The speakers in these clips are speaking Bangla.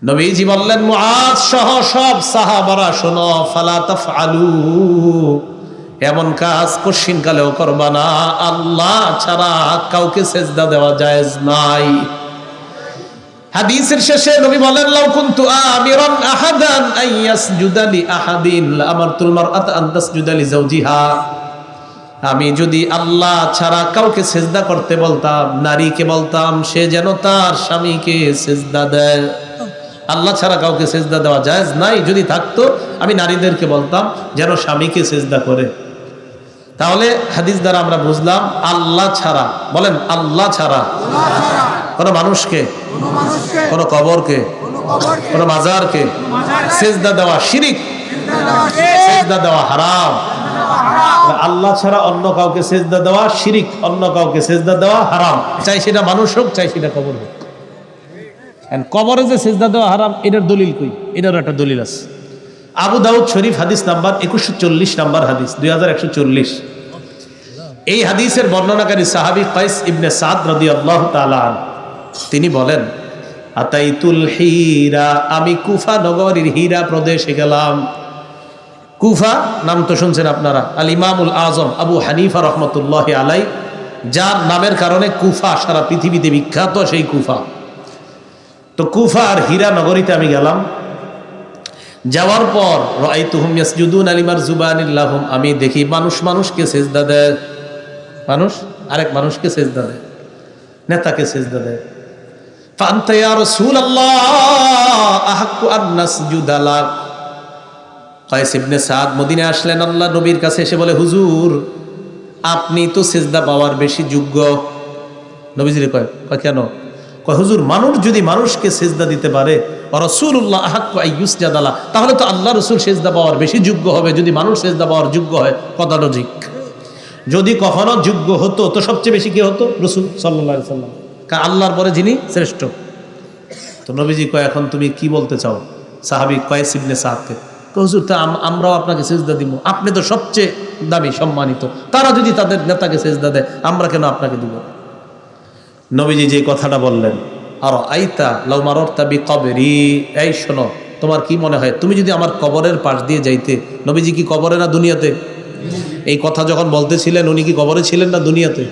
নবীজি বললেন, মুআজ সহ সব সাহাবারা শোনো, ফালা তাফআলু, এমন কাজ কোশ্চিনকালেও করবা না, আল্লাহ ছাড়া কাউকে সেজদা দেওয়া জায়েজ নাই। হাদিসের শেষে নবী বলেন, লাউ কুনতু আমিরান আহাদান আইয়াসজুদা লি আহাদিন লামারতুল মারআতা আন তাসজুদা লি যাওজিহা, আমি যদি আল্লাহ ছাড়া কাউকে সেজদা করতে বলতাম, নারীকে বলতাম সে যেন তার স্বামীকে সেজদা দেয়। আল্লাহ ছাড়া কাউকে সেজদা দেওয়া জায়েজ নাই। যদি থাকতো আমি নারীদেরকে বলতাম যেন স্বামীকে সেজদা করে। তাহলে হাদিস দ্বারা আমরা বুঝলাম আল্লাহ ছাড়া, বলেন আল্লাহ ছাড়া কোনো মানুষকে, কোনো কবরকে, কোনো মাজারকে সেজদা দেওয়া শিরিক, সেজদা দেওয়া হারাম। আল্লাহ ছাড়া অন্য কাউকে সেজদা দেওয়া শিরিক, অন্য কাউকে সেজদা দেওয়া হারাম, চাই সেটা মানুষ হোক, চাই সেটা কবর হোক। কবরে যে সেজদা দেওয়া হারাম, এটার দলিল কই? এটার একটা দলিল আছে। আবু দাউদ শরীফ হাদিস নাম্বার 2140 নাম্বার হাদিস, 2140। এই হাদিসের বর্ণনাকারী সাহাবী কাইস ইবনে সাদ রাদিয়াল্লাহু তাআলা আনহু, তিনি বলেন, আতাইতুল হীরা, আমি কুফা নগরীর হীরা প্রদেশে গেলাম। কুফা নাম তো শুনছেন আপনারা, আল ইমামুল আজম আবু হানিফা রহমতুল্লাহি আলাই, যার নামের কারণে কুফা সারা পৃথিবীতে বিখ্যাত, সেই কুফা। তো কুফা আর হীরা নগরীতে আমি গেলাম। যাওয়ার পর রাআইতুহুম ইয়াসজুদুনা লিমারজুবানিল লাহুম, আমি দেখি মানুষ মানুষকে সেজদা দেয়, মানুষ আরেক মানুষকে সেজদা দেয়, নেতাকে সেজদা দেয়। ফাআনতা ইয়া রাসূলুল্লাহ আহাক্কু আন নাসজুদা লাক। কায়েস ইবনে সাদ মদিনায় আসলেন, আল্লাহ নবীর কাছে এসে বলে, হুজুর আপনি তো সেজদা পাওয়ার বেশি যোগ্য। নবীজিরে কয় কেন? কয় হুজুর, মানুষ যদি মানুষকে সেজদা দিতে পারে, রাসূলুল্লাহ আহাক্কু আইয়ুসজাদা লা, তাহলে তো আল্লাহ রাসূল সেজদা পাওয়ার বেশি যোগ্য হবে। যদি মানুষ সেজদা পাওয়ার যোগ্য হয়, কথা লজিক। যদি কখনো যোগ্য হতো তো সবচেয়ে বেশি কে হতো? রাসূল সাল্লাল্লাহু আলাইহি সাল্লাম, আল্লাহর পরে যিনি শ্রেষ্ঠ। তো নবীজি কয়, এখন তুমি কি বলতে চাও? সাহাবী কায়েস ইবনে সাদকে, হুজুর তা আমরাও আপনাকে সেজদা দিব, আপনি তো সবচেয়ে দামি সম্মানিত, তারা যদি তাদের নেতাকে সেজদা দেয়, আমরা কেন আপনাকে দিব? নবীজি যে কথাটা বললেন, আর আইতা লাউ মাররতা বিকবরি, এই শোনো, তোমার কি মনে হয় তুমি যদি আমার কবরের পাশ দিয়ে যাইতে? নবীজি কি কবরে না দুনিয়াতে? এই কথা যখন বলতেছিলেন উনি কি কবরে ছিলেন না দুনিয়াতে?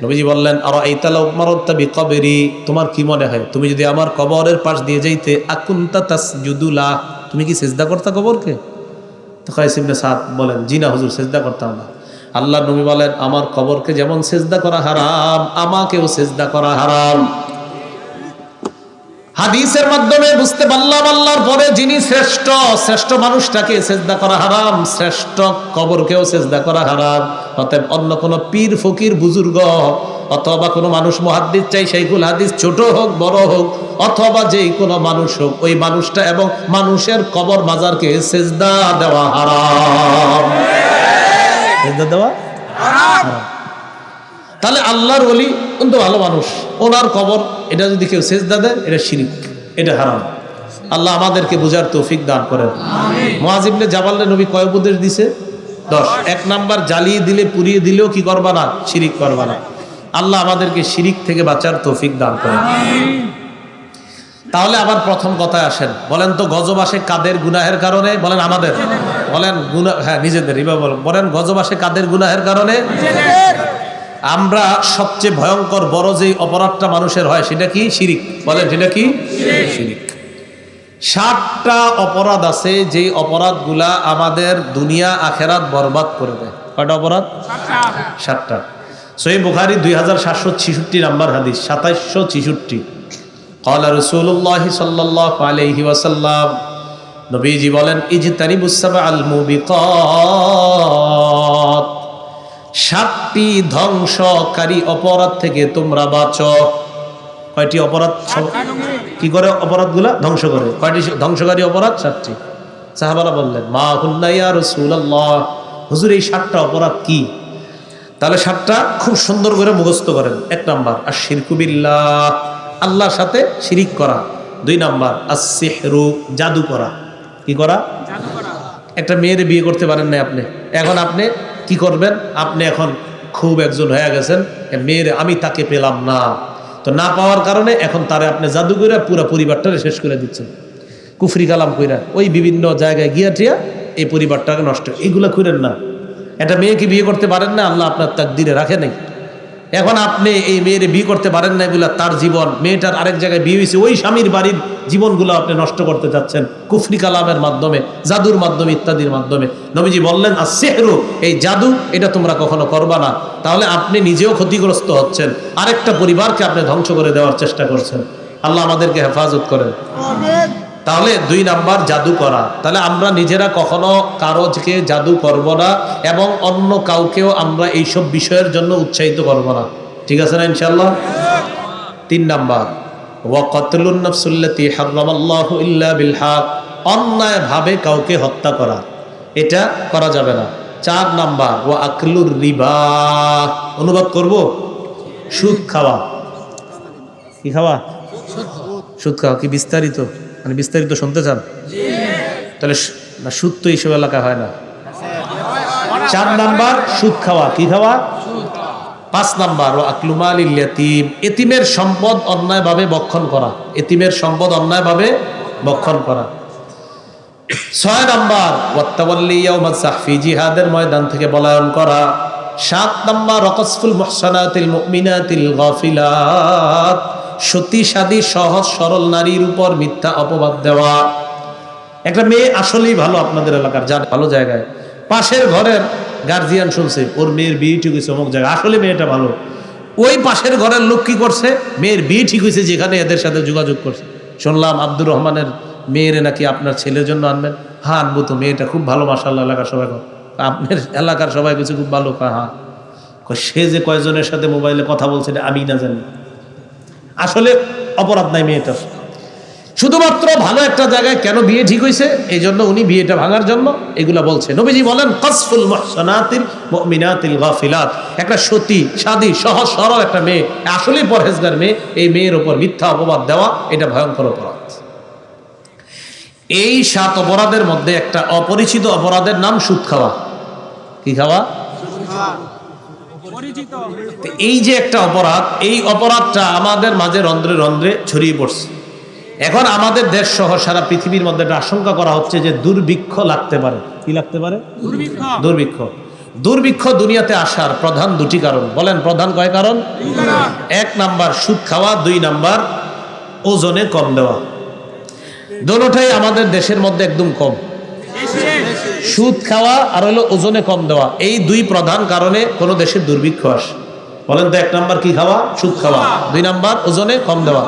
নবীজি বললেন, আর আইতা লাউ মাররতা বিকবরি, তোমার কি মনে হয় তুমি যদি আমার কবরের পাশ দিয়ে যাইতে, আকুনতা তাসজুদু লা, তুমি কি সেজদা করতা কবরকে? তো কায়েস ইবনে সাদ বলেন, জি না হুজুর, সেজদা করতাম না। আল্লাহ নবী বলেন, আমার কবরকে যেমন সেজদা করা হারাম, আমাকেও সেজদা করা হারাম। হাদিসের মাধ্যমে বুঝতে পারলাম আল্লাহর পরে যিনি শ্রেষ্ঠ, শ্রেষ্ঠ মানুষটাকে সেজদা করা হারাম, শ্রেষ্ঠ কবরকেও সেজদা করা হারাম। অতএব অন্য কোনো পীর ফকির বুজুর্গ অথবা কোনো মানুষ, মুহাদ্দিস চাই শাইখুল হাদিস, ছোট হোক বড় হোক, অথবা যেই কোনো মানুষ হোক, ওই মানুষটা এবং মানুষের কবর মাজারকে সেজদা দেওয়া হারাম, সেজদা দেওয়া হারাম। তাহলে আল্লাহর ওলি কিন্তু ভালো মানুষ, ওনার কবর এটা যদি কেউ সেজদা দেয়, এটা শিরিক, এটা হারাম। আল্লাহ আমাদেরকে বুঝার তৌফিক দান করেন। মুআয ইবনে জাবালের নবী কয় উপদেশ দিছে? 10। 1 নাম্বার, জ্বালিয়ে দিলে পুড়িয়ে দিলেও কি করবা না? শিরিক করবা না। আল্লাহ আমাদেরকে শিরিক থেকে বাঁচার তৌফিক দান করেন। তাহলে আবার প্রথম কথায় আসেন, বলেন তো গজব আসে কাদের গুনাহের কারণে? বলেন আমাদের, বলেন গুনাহ, হ্যাঁ নিজেদের, এবার বলেন গজব আসে কাদের গুনাহের কারণে? আমরা সবচেয়ে ভয়ঙ্কর বড় যেই অপরাধটা মানুষের হয় সেটা কি? শিরিক। বলেন সেটা কি? শিরিক। 7টা অপরাধ আছে যেই অপরাধগুলা আমাদের দুনিয়া আখেরাত বরবাদ করে দেয়। কয়টা অপরাধ? 7টা। সহিহ বুখারী 2766 নাম্বার হাদিস, 2766। ক্বালা রাসূলুল্লাহ সাল্লাল্লাহু আলাইহি ওয়াসাল্লাম, নবীজি বলেন, ইজতানিবুস সাবআল মুবিকাত, 7টি ধ্বংসকারী অপরাধ থেকে তোমরা বাঁচো। কয়টি অপরাধ? কি করে অপরাধগুলা ধ্বংস করে? কয়টি ধ্বংসকারী অপরাধ? 7টি। সাহাবারা বললেন, মা হুন্না ইয়া রাসূলুল্লাহ, হুজুর এই 7টা অপরাধ কি? তাহলে 7টা খুব সুন্দর করে মুখস্থ করেন। 1 নাম্বার আশ-শিরকু বিল্লাহ, আল্লাহর সাথে শিরিক করা। 2 নাম্বার আস-সিহরু, জাদু করা। কি করা? জাদু করা। একটা মেয়ের বিয়ে করতে পারেন না আপনি, এখন আপনি কি করবেন? আপনি এখন খুব একজন হয়ে গেছেন, মেয়ের আমি তাকে পেলাম না, তো না পাওয়ার কারণে এখন তারে আপনি জাদু কইরা পুরো পরিবারটারে শেষ করে দিচ্ছেন, কুফরি কালাম কইরা ওই বিভিন্ন জায়গায় গিয়া টিয়া এই পরিবারটাকে নষ্ট। এইগুলা কইরেন না। একটা মেয়েকে বিয়ে করতে পারেন না, আল্লাহ আপনার তাকদিরে রাখে নাই। এখন আপনি এই মেয়ের বিয়ে করতে পারেন না বলে তার জীবন, মেয়েটার আরেক জায়গায় বিয়ে হয়েছে, ওই স্বামীর বাড়ির জীবনগুলো আপনি নষ্ট করতে যাচ্ছেন কুফরি কালামের মাধ্যমে, জাদুর মাধ্যমে, ইত্যাদির মাধ্যমে। নবীজি বললেন আসসিহরু, এই জাদু এটা তোমরা কখনো করবা না, তাহলে আপনি নিজেও ক্ষতিগ্রস্ত হচ্ছেন, আরেকটা পরিবারকে আপনি ধ্বংস করে দেওয়ার চেষ্টা করছেন। আল্লাহ আমাদেরকে হেফাজত করেন। তাহলে 2 নাম্বার জাদু করা। তাহলে আমরা নিজেরা কখনো কারোকে জাদু করব না এবং অন্য কাউকেও আমরা এইসব বিষয়ের জন্য উৎসাহিত করব না। ঠিক আছে না ইনশাআল্লাহ? 3 নাম্বার ওয়া কাতলুন নাফসুল্লাতী হারামাল্লাহু ইল্লা বিল হক, অন্যায়ভাবে কাউকে হত্যা করা, এটা করা যাবে না। 4 নাম্বার ওয়া আকলুর রিবা, অনুবাদ করব সুদ খাওয়া। কি খাওয়া? সুদ খাওয়া। কি বিস্তারিত? মানে বিস্তারিত শুনতে চান? তাহলে না, সুদ তো এইসব এলাকা হয় না। 4 নাম্বার সুদ খাওয়া। কি খাওয়া? 5 নাম্বার ও আকলুমালিল ইয়াতীম, এতিমের সম্পদ অন্যায়ভাবে ভক্ষণ করা, এতিমের সম্পদ অন্যায়ভাবে ভক্ষণ করা। 6 নাম্বার ওয়াত্তাওয়াল্লি ইয়াউমাজ যাহফি, জিহাদের ময়দান থেকে পলায়ন করা। 7 নাম্বার ওয়াকসফুল মুহসানাতিল মুমিনাতিল গাফিলাত, সতী সাদী সহজ সরল নারীর উপর মিথ্যা অপবাদ দেওয়া। একটা মেয়ে আসলেই ভালো, আপনাদের এলাকার জানে, ভালো জায়গায়, পাশের ঘরের গার্জিয়ান শুনছে ওর মেয়ের বিয়ে ঠিক হয়েছে অমুক জায়গায়, আসলে মেয়েটা ভালো, ওই পাশের ঘরের লোক কি করছে, মেয়ের বিয়ে ঠিক হয়েছে যেখানে, এদের সাথে যোগাযোগ করছে। শুনলাম আব্দুর রহমানের মেয়েরে নাকি আপনার ছেলের জন্য আনবেন। হ্যাঁ আনবো তো, মেয়েটা খুব ভালো মাশাআল্লাহ, এলাকার সবাই। আপনার এলাকার সবাই কিছু খুব ভালো। হ্যাঁ, সে যে কয়জনের সাথে মোবাইলে কথা বলছে আমি না জানি, আসলে অপরাধ নাই মেয়েটার, শুধুমাত্র ভালো একটা জায়গায় কেন বিয়ে ঠিক হয়েছে এই জন্য উনি বিয়েটা ভাঙার জন্য এগুলা বলছে। নবীজি বলেন কাসফুল মুহসানাতিল মুমিনাতিল গাফিলাত, একটা সতী সাদী সহজ সরল একটা মেয়ে, আসলেই পরহেজগার মেয়ে, এই মেয়ের উপর মিথ্যা অপবাদ দেওয়া এটা ভয়ঙ্কর অপরাধ। এই 7 অপরাধের মধ্যে একটা অপরিচিত অপরাধের নাম সুদ খাওয়া। কি খাওয়া? এই যে একটা অপরাধ, এই অপরাধটা আমাদের মাঝে রন্ধ্রে রন্ধ্রে ছড়িয়ে পড়ছে। এখন আমাদের দেশ সহ সারা পৃথিবীর মধ্যে একটা আশঙ্কা করা হচ্ছে যে দুর্ভিক্ষ লাগতে পারে। কি লাগতে পারে? দুর্ভিক্ষ। দুর্ভিক্ষ দুনিয়াতে আসার প্রধান 2টি কারণ। বলেন প্রধান কয় কারণ? 1 নাম্বার সুদ খাওয়া, 2 নাম্বার ওজনে কম দেওয়া। দোনোটাই আমাদের দেশের মধ্যে একদম কম। সুদ খাওয়া আর হলো ওজনে কম দেওয়া, এই 2 প্রধান কারণে কোন দেশের দুর্ভিক্ষ আসে। বলেন তো 1 নাম্বার কি খাওয়া? সুদ খাওয়া। 2 নাম্বার ওজনে কম দেওয়া।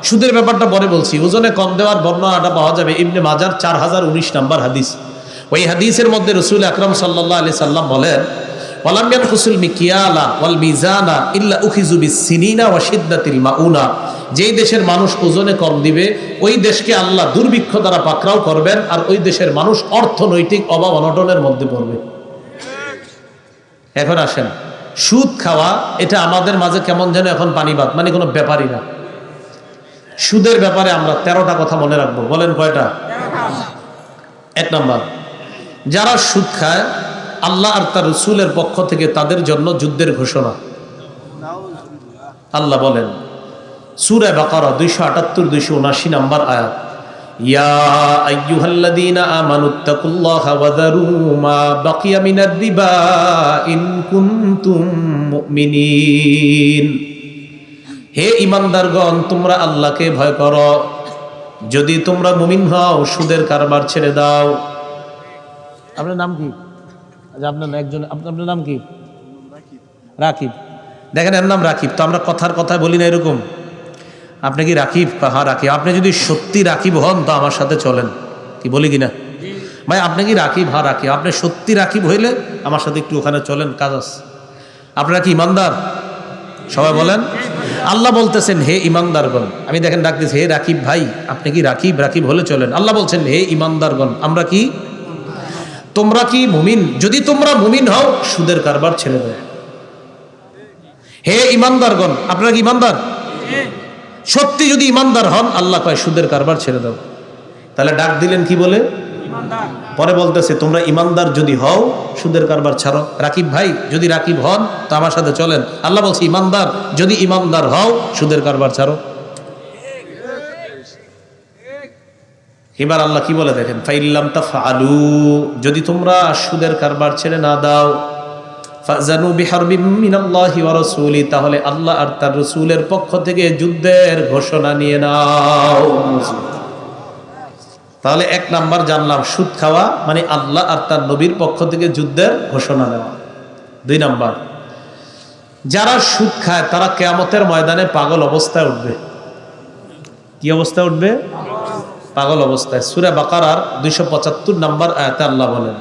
সুদের ব্যাপারটা পরে বলছি। ওজনে কম দেওয়ার বর্ণনাটা পাওয়া যাবে ইবনে মাজার 4019 নাম্বার হাদিস। ওই হাদিসের মধ্যে রাসূল আকরাম সাল্লাল্লাহু আলাইহি সাল্লাম বলেন ওয়ালাম ইয়ানকুসুল মিকিয়ালা ওয়াল মিজানা ইল্লা উখিযু বিসসিনিনা ওয়া শিদ্দাতিল মাউনা, যেই দেশের মানুষ ওজনে কম দিবে ওই দেশকে আল্লাহ দুর্ভিক্ষ দ্বারা পাকড়াও করবেন, আর ওই দেশের মানুষ অর্থনৈতিক অভাব অনটনের মধ্যে পড়বে। এখন আসেন, সুদ খাওয়া এটা আমাদের মাঝে কেমন যেন এখন পানিবাদ, মানে কোনো ব্যাপারই না। সুদের ব্যাপারে আমরা 13টা কথা মনে রাখবো। বলেন কয়টা? 1 নাম্বার, যারা সুদ খায় আল্লাহ আর তার রাসূলের পক্ষ থেকে তাদের জন্য যুদ্ধের ঘোষণা। আল্লাহ বলেন সূরা বাকারা 278-279 নাম্বার আয়াত, ইয়া আইয়ুহাল্লাযীনা আমানুত্তাকুল্লাহা ওয়া যারু মা বাকিয়া মিনার রিবা ইন কুনতুম মুমিনিন। হে ঈমানদারগণ, তোমরা আল্লাহকে ভয় করো, যদি তোমরা মুমিন হও সুদের কারবার ছেড়ে দাও। আপনার নাম কি? আচ্ছা, আপনার একজন, আপনার নাম কি? রাকিব। দেখেন এর নাম রাকিব, তো আমরা কথার কথায় বলি না এরকম, আপনি কি রাকিব? হ্যাঁ রাকিব। আপনি যদি সত্যি রাকিব হন তো আমার সাথে চলেন, কি বলি কিনা ভাই? আপনি কি রাকিব? হ্যাঁ রাকিব। আপনি সত্যি রাকিব হইলে আমার সাথে একটু ওখানে চলেন, কাজ আছে। আপনারা কি ইমানদার? সবাই বলেন। আল্লাহ বলতেছেন হে ইমানদারগণ, আমি দেখেন ডাকতেছি হে রাকিব ভাই, আপনি কি রাকিব? রাকিব হলে চলেন। আল্লাহ বলছেন হে ইমানদারগণ, আমরা কি? তোমরা কি মুমিন? যদি তোমরা মুমিন হও সুদের কারবার ছেড়ে দাও। হে ইমানদারগণ, আপনারা কি ইমানদার? সত্যি যদি ইমানদার হন আল্লাহ কয় সুদের কারবার ছেড়ে দাও। তাহলে ডাক দিলেন কি বলে? পরে বলতেছে তোমরা ইমানদার যদি হও সুদের কারবার ছাড়ো। রাকিব ভাই যদি রাকিব হন তো আমার সাথে চলেন। আল্লাহ বলছে ইমানদার যদি ইমানদার হও সুদের কারবার ছাড়ো। এবার আল্লাহ কি বলে দেখেন, ফাইল্লাম তাফআলু, যদি তোমরা সুদের কারবার ছেড়ে না দাও, ফাজানু বিহারবিম মিনাল্লাহি ওয়া রাসূলি, তাহলে আল্লাহ আর তার রাসূলের পক্ষ থেকে যুদ্ধের ঘোষণা নিয়ে নাও। তাহলে এক নাম্বার জানলাম সুদ খাওয়া মানে আল্লাহ আর তার নবীর পক্ষ থেকে যুদ্ধের ঘোষণা নেওয়া। দুই নাম্বার, যারা সুদ খায় তারা কিয়ামতের ময়দানে পাগল অবস্থায় উঠবে। কি অবস্থায় উঠবে? পাগল অবস্থায়। সূরা বাকারার 275 নম্বর আয়াতে আল্লাহ বলেন,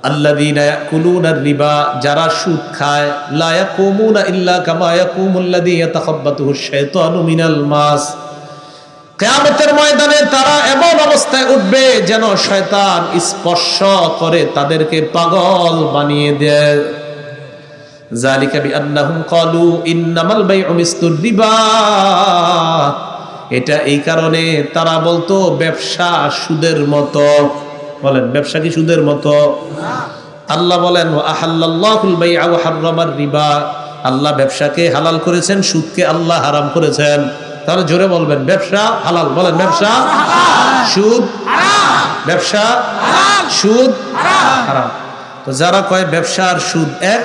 আল্লাযীনা ইয়াকুলুনা রিবা, যারা সুদ খায়, লা ইয়াকুমুনা ইল্লা কামা ইয়াকুমুল্লাযী ইয়াতাখাব্বাতুহুশ শাইতানু মিনাল মাস, কিয়ামতের ময়দানে তারা এমন অবস্থায় উঠবে যেন শয়তান স্পর্শ করে তাদেরকে পাগল বানিয়ে দেয়। যালিকা বিআন্নাহুম ক্বালু ইন্নামাল বাইউ মিসলুর রিবা, এটা এই কারণে তারা বলতো ব্যবসা সুদের মতো। বলেন ব্যবসা কি সুদের মতো? আল্লাহ বলেন আহাল্লাল্লাহুল বাই'a ওয়া হাররামার রিবা, আল্লাহ ব্যবসাকে হালাল করেছেন, সুদকে আল্লাহ হারাম করেছেন। তাহলে জোরে বলবেন ব্যবসা হালাল। বলেন ব্যবসা সুদ হারাম, ব্যবসা হালাল সুদ হারাম। তো যারা কয় ব্যবসা আর সুদ এক,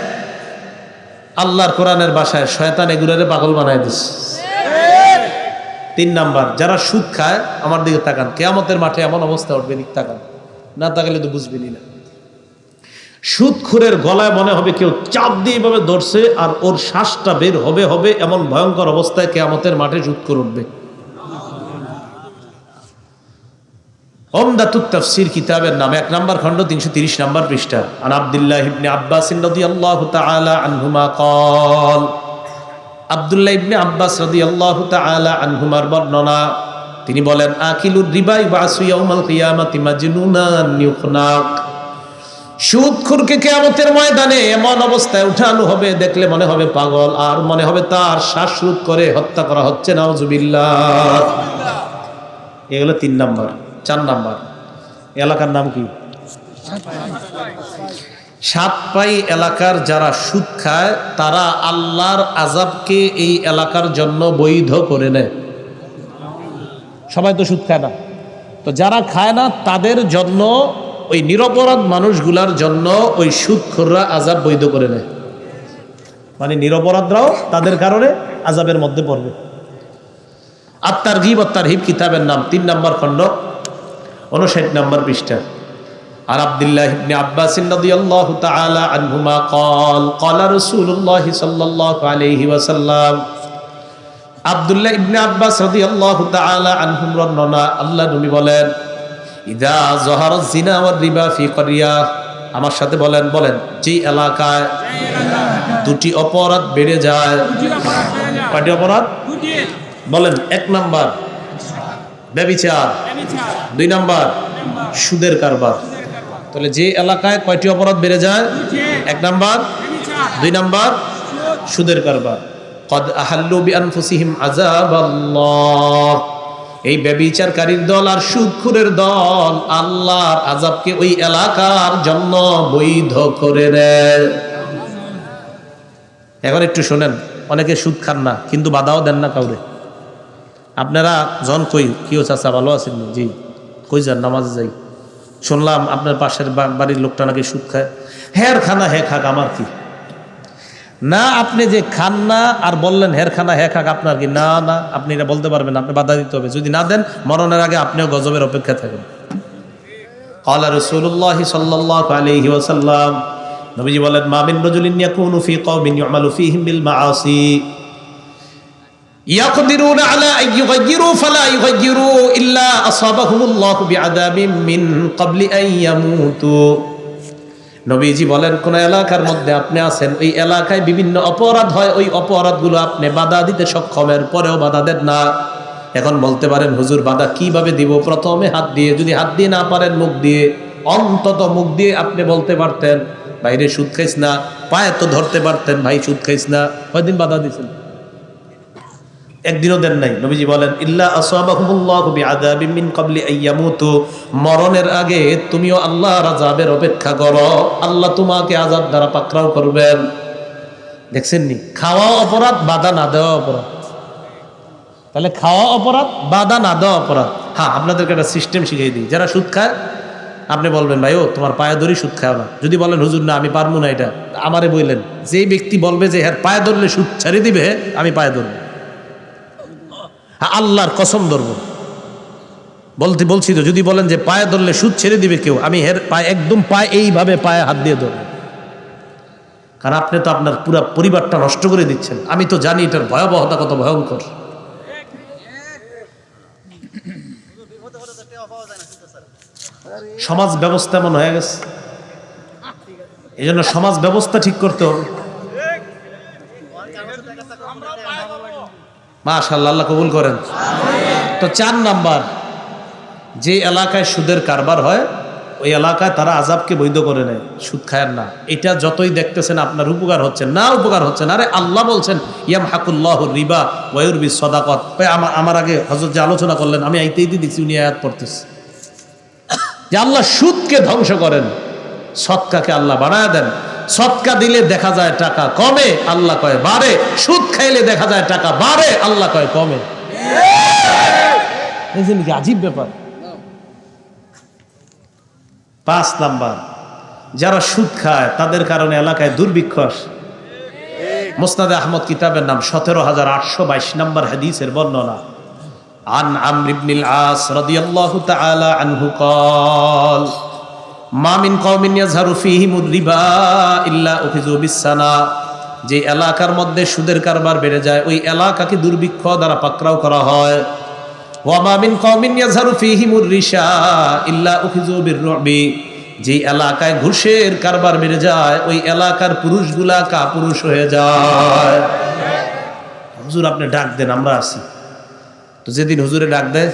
আল্লাহর কোরআনের ভাষায় শয়তান এগুলোরে পাগল বানায় দিচ্ছে। তিন নাম্বার, যারা সুদ খায়, আমার দিকে তাকান, কিয়ামতের মাঠে এমন অবস্থা উঠবে, দিক তাকান, না তাকালে তো বুঝবেনই না। সুদখোরের গলায় মনে হবে কেউ চাপ দিয়ে এভাবে ধরছে, আর ওর শ্বাসটা বের হবে হবে এমন ভয়ঙ্কর অবস্থায় কিয়ামতের মাঠে সুদখোর উঠবে। উমদাতুত তাফসীর কিতাবের নাম 1 নম্বর খণ্ড 330 নম্বর পৃষ্ঠা। আন আব্দুল্লাহ ইবনে আব্বাস রাদিয়াল্লাহু তাআলা আনহুমা ক্বাল, আব্দুল্লাহ ইবনে আব্বাস রাদিয়াল্লাহু তাআলা আনহুমার বর্ণনা, তিনি বলেন, আকিলুর রিবা ইবাসু ইয়াউমাল কিয়ামাতি মাজনুনান ইউখনাক, সুদখোরকে কিয়ামতের ময়দানে এমন অবস্থায় উঠানো হবে, দেখলে মনে হবে পাগল, আর মনে হবে তার শ্বাসরোধ করে হত্যা করা হচ্ছে। নাউজুবিল্লাহ। এগুলো 3 নাম্বার। 4 নাম্বার, এলাকার নাম কি? সাতপাই এলাকার যারা সুদ খায় তারা আল্লাহর আযাবকে এই এলাকার জন্য বৈধ করে নেয়। সবাই তো সুদ খায় না, তো যারা খায় না তাদের জন্য, ওই নিরপরাধ মানুষগুলার জন্য ওই সুদখোররা আযাব বৈধ করে নেয়। মানে নিরপরাধরাও তাদের কারণে আযাবের মধ্যে পড়বে। আত-তারগীব ওয়াত-তারহীব কিতাবের নাম 3 নম্বর খণ্ড 59 নম্বর পৃষ্ঠা। আর আব্দুল্লাহ ইবনে আব্বাস রাদিয়াল্লাহু তাআলা আনহুমা ক্বাল, ক্বালা রাসূলুল্লাহ সাল্লাল্লাহু আলাইহি ওয়াসাল্লাম, আব্দুল্লাহ ইবনে আব্বাস রাদিয়াল্লাহু তাআলা আনহুম বর্ণনা, আল্লাহ নবী বলেন, ইযা যাহারাজ জিনা ওয়ার রিবা ফি ক্বরিয়া, আমার সাথে বলেন, বলেন, যে এলাকায় দুটি অপরাধ বেড়ে যায়। কয়টি অপরাধ? বলেন। 1 নাম্বার ব্যভিচার, 2 নাম্বার সুদের কারবার। তাহলে যে এলাকায় কয়টি অপরাধ বেড়ে যায়? 1 নাম্বার, 2 নাম্বার সুদের কারবার। কদ আহাল্লু বিআনফুসিহিম আযাবাল্লাহ, এই ব্যভিচারকারীর দল আর সুদখোরের দল আল্লাহর আযাবকে ওই এলাকার জন্য বৈধ করে দেয়। এখন একটু শোনেন, অনেকে সুদ খান না কিন্তু বাধাও দেন না কাউরে। আপনারা জন কই কিও চাচা ভালো আছেন? জি। কই যান? নামাজে যাই। শুনলাম আপনার পাশের বাড়ির লোকটা নাকি সুদ খায়। হের খানা হে খাক, আমার কি? না, আপনি যে খান না আর বললেন হের খানা হে খাক, আপনার কি? না না, আপনি এটা বলতে পারবেন, আপনি বাধা দিতে হবে। যদি না দেন মরণের আগে আপনিও গজবের অপেক্ষা থাকেন। ক্বালা রাসূলুল্লাহ সাল্লাল্লাহু আলাইহি ওয়াসাল্লাম, নবীজি বলেন, মা মিন রাজুলিন ইয়াকুনু ফি কওমিন ইউমালু ফীহিম বিল মাআসি ইয়াকদিরুনা আলা আন ইউগাইয়িরু ফালা ইউগাইয়িরু ইল্লা আসাবাহুমুল্লাহু বিআযাবিম মিন ক্বাবলি আন ইয়ামুতু। নবীজি বলেন, কোন এলাকার মধ্যে আপনি আছেন, ওই এলাকায় বিভিন্ন অপরাধ হয়, ওই অপরাধগুলো আপনি বাধা দিতে সক্ষমের পরেও বাধা দেন না। এখন বলতে পারেন, হুজুর বাধা কিভাবে দিব? প্রথমে হাত দিয়ে, যদি হাত দিয়ে না পারেন মুখ দিয়ে, অন্তত মুখ দিয়ে আপনি বলতে পারতেন, বাইরে সুদ খাইস না। পায়ে তো ধরতে পারতেন, ভাই সুদ খাইস না। কয়দিন বাধা দিয়েছেন? একদিনও দেন নাই। নবীজি বলেন ইল্লা আসাবাহুমুল্লাহু বিআযাবিন মিন ক্বাবলি আইয়ামুতু, মরণের আগে তুমিও আল্লাহর আযাবের অপেক্ষা করো, আল্লাহ তোমাকে আযাব দ্বারা পাকড়াও করবেন। দেখছেন নি, খাওয়া অপরাধ, বাধা না দেওয়া অপরাধ। তাহলে খাওয়া অপরাধ, বাধা না দেওয়া অপরাধ। হ্যাঁ, আপনাদেরকে একটা সিস্টেম শিখিয়ে দিই। যারা সুদ খায়, আপনি বলবেন ভাই ও তোমার পায়ে ধরি সুদ খাও না। যদি বলেন হুজুর না আমি পারবো না, এটা আমারে বললেন, যে ব্যক্তি বলবে যে হ্যাঁ পায়ে ধরলে সুদ ছাড়িয়ে দিবে, আমি পায়ে ধরবো, আল্লাহর কসম ধরবো। বলছি তো, যদি বলেন যে পায়ে ধরলে সুদ ছেড়ে দিবে কেউ, আমি হের পায়ে একদম পায়ে এইভাবে পায়ে হাত দিয়ে ধরবো। কারণ আপনি তো আপনার পুরো পরিবারটা নষ্ট করে দিচ্ছেন। আমি তো জানি এটার ভয়াবহতা কত ভয়ঙ্কর। সমাজ ব্যবস্থা এমন হয়ে গেছে, এই জন্য সমাজ ব্যবস্থা ঠিক করতে হবে। মাশাআল্লাহ, আল্লাহ কবুল করেন। তো 4 নাম্বার, যে এলাকায় সুদের কারবার হয় ওই এলাকায় তারা আযাবকে বৈধ করে নেয়, সুদ খায়েন না। এটা যতই দেখতেছেন আপনার উপকার হচ্ছে না, উপকার হচ্ছে না। আরে আল্লাহ বলছেন ইয়ামহাকুল্লাহু রিবা ওয়া ইউরবিস সাদাকাত। আমার আগে হযরত যে আলোচনা করলেন, আমি আইতেই দেখছি উনি আয়াত পড়তেছে যে আল্লাহ সুদকে ধ্বংস করেন, সদকাকে আল্লাহ বাড়ায় দেন। সদকা দিলে দেখা যায় টাকা কমে, আল্লাহ কয় বাড়ে। সুদ খাইলে দেখা যায় টাকা বাড়ে, আল্লাহ কয় কমে। কি আজীব ব্যাপার। 5 নাম্বার, যারা সুদ খায় তাদের কারণে এলাকায় দুর্ভিক্ষ আসে। মুসনাদে আহমদ কিতাবের নাম 17822 নম্বর হাদিসের বর্ণনা। আন আমর ইবনুল আস রাদিয়াল্লাহু তাআলা আনহু قال মা মিন কওমিন ইয়াযহারু ফীহিমুর রিবা ইল্লা উখিযু বিসসানা। যে এলাকার মধ্যে সুদের কারবার বেড়ে যায় ওই এলাকাকে দুর্ভিক্ষ দ্বারা পাকড়াও করা হয়। ওয়া মা মিন কওমিন ইয়াযহারু ফীহিমুর রিশা ইল্লা উখিযু বিররুবি। যে এলাকায় ঘুষের কারবার বেড়ে যায় ওই এলাকার পুরুষগুলা কাপুরুষ হয়ে যায়। হুজুর আপনি ডাক দেন, আমরা আছি। তো যেদিন হুজুরে ডাক দেয়,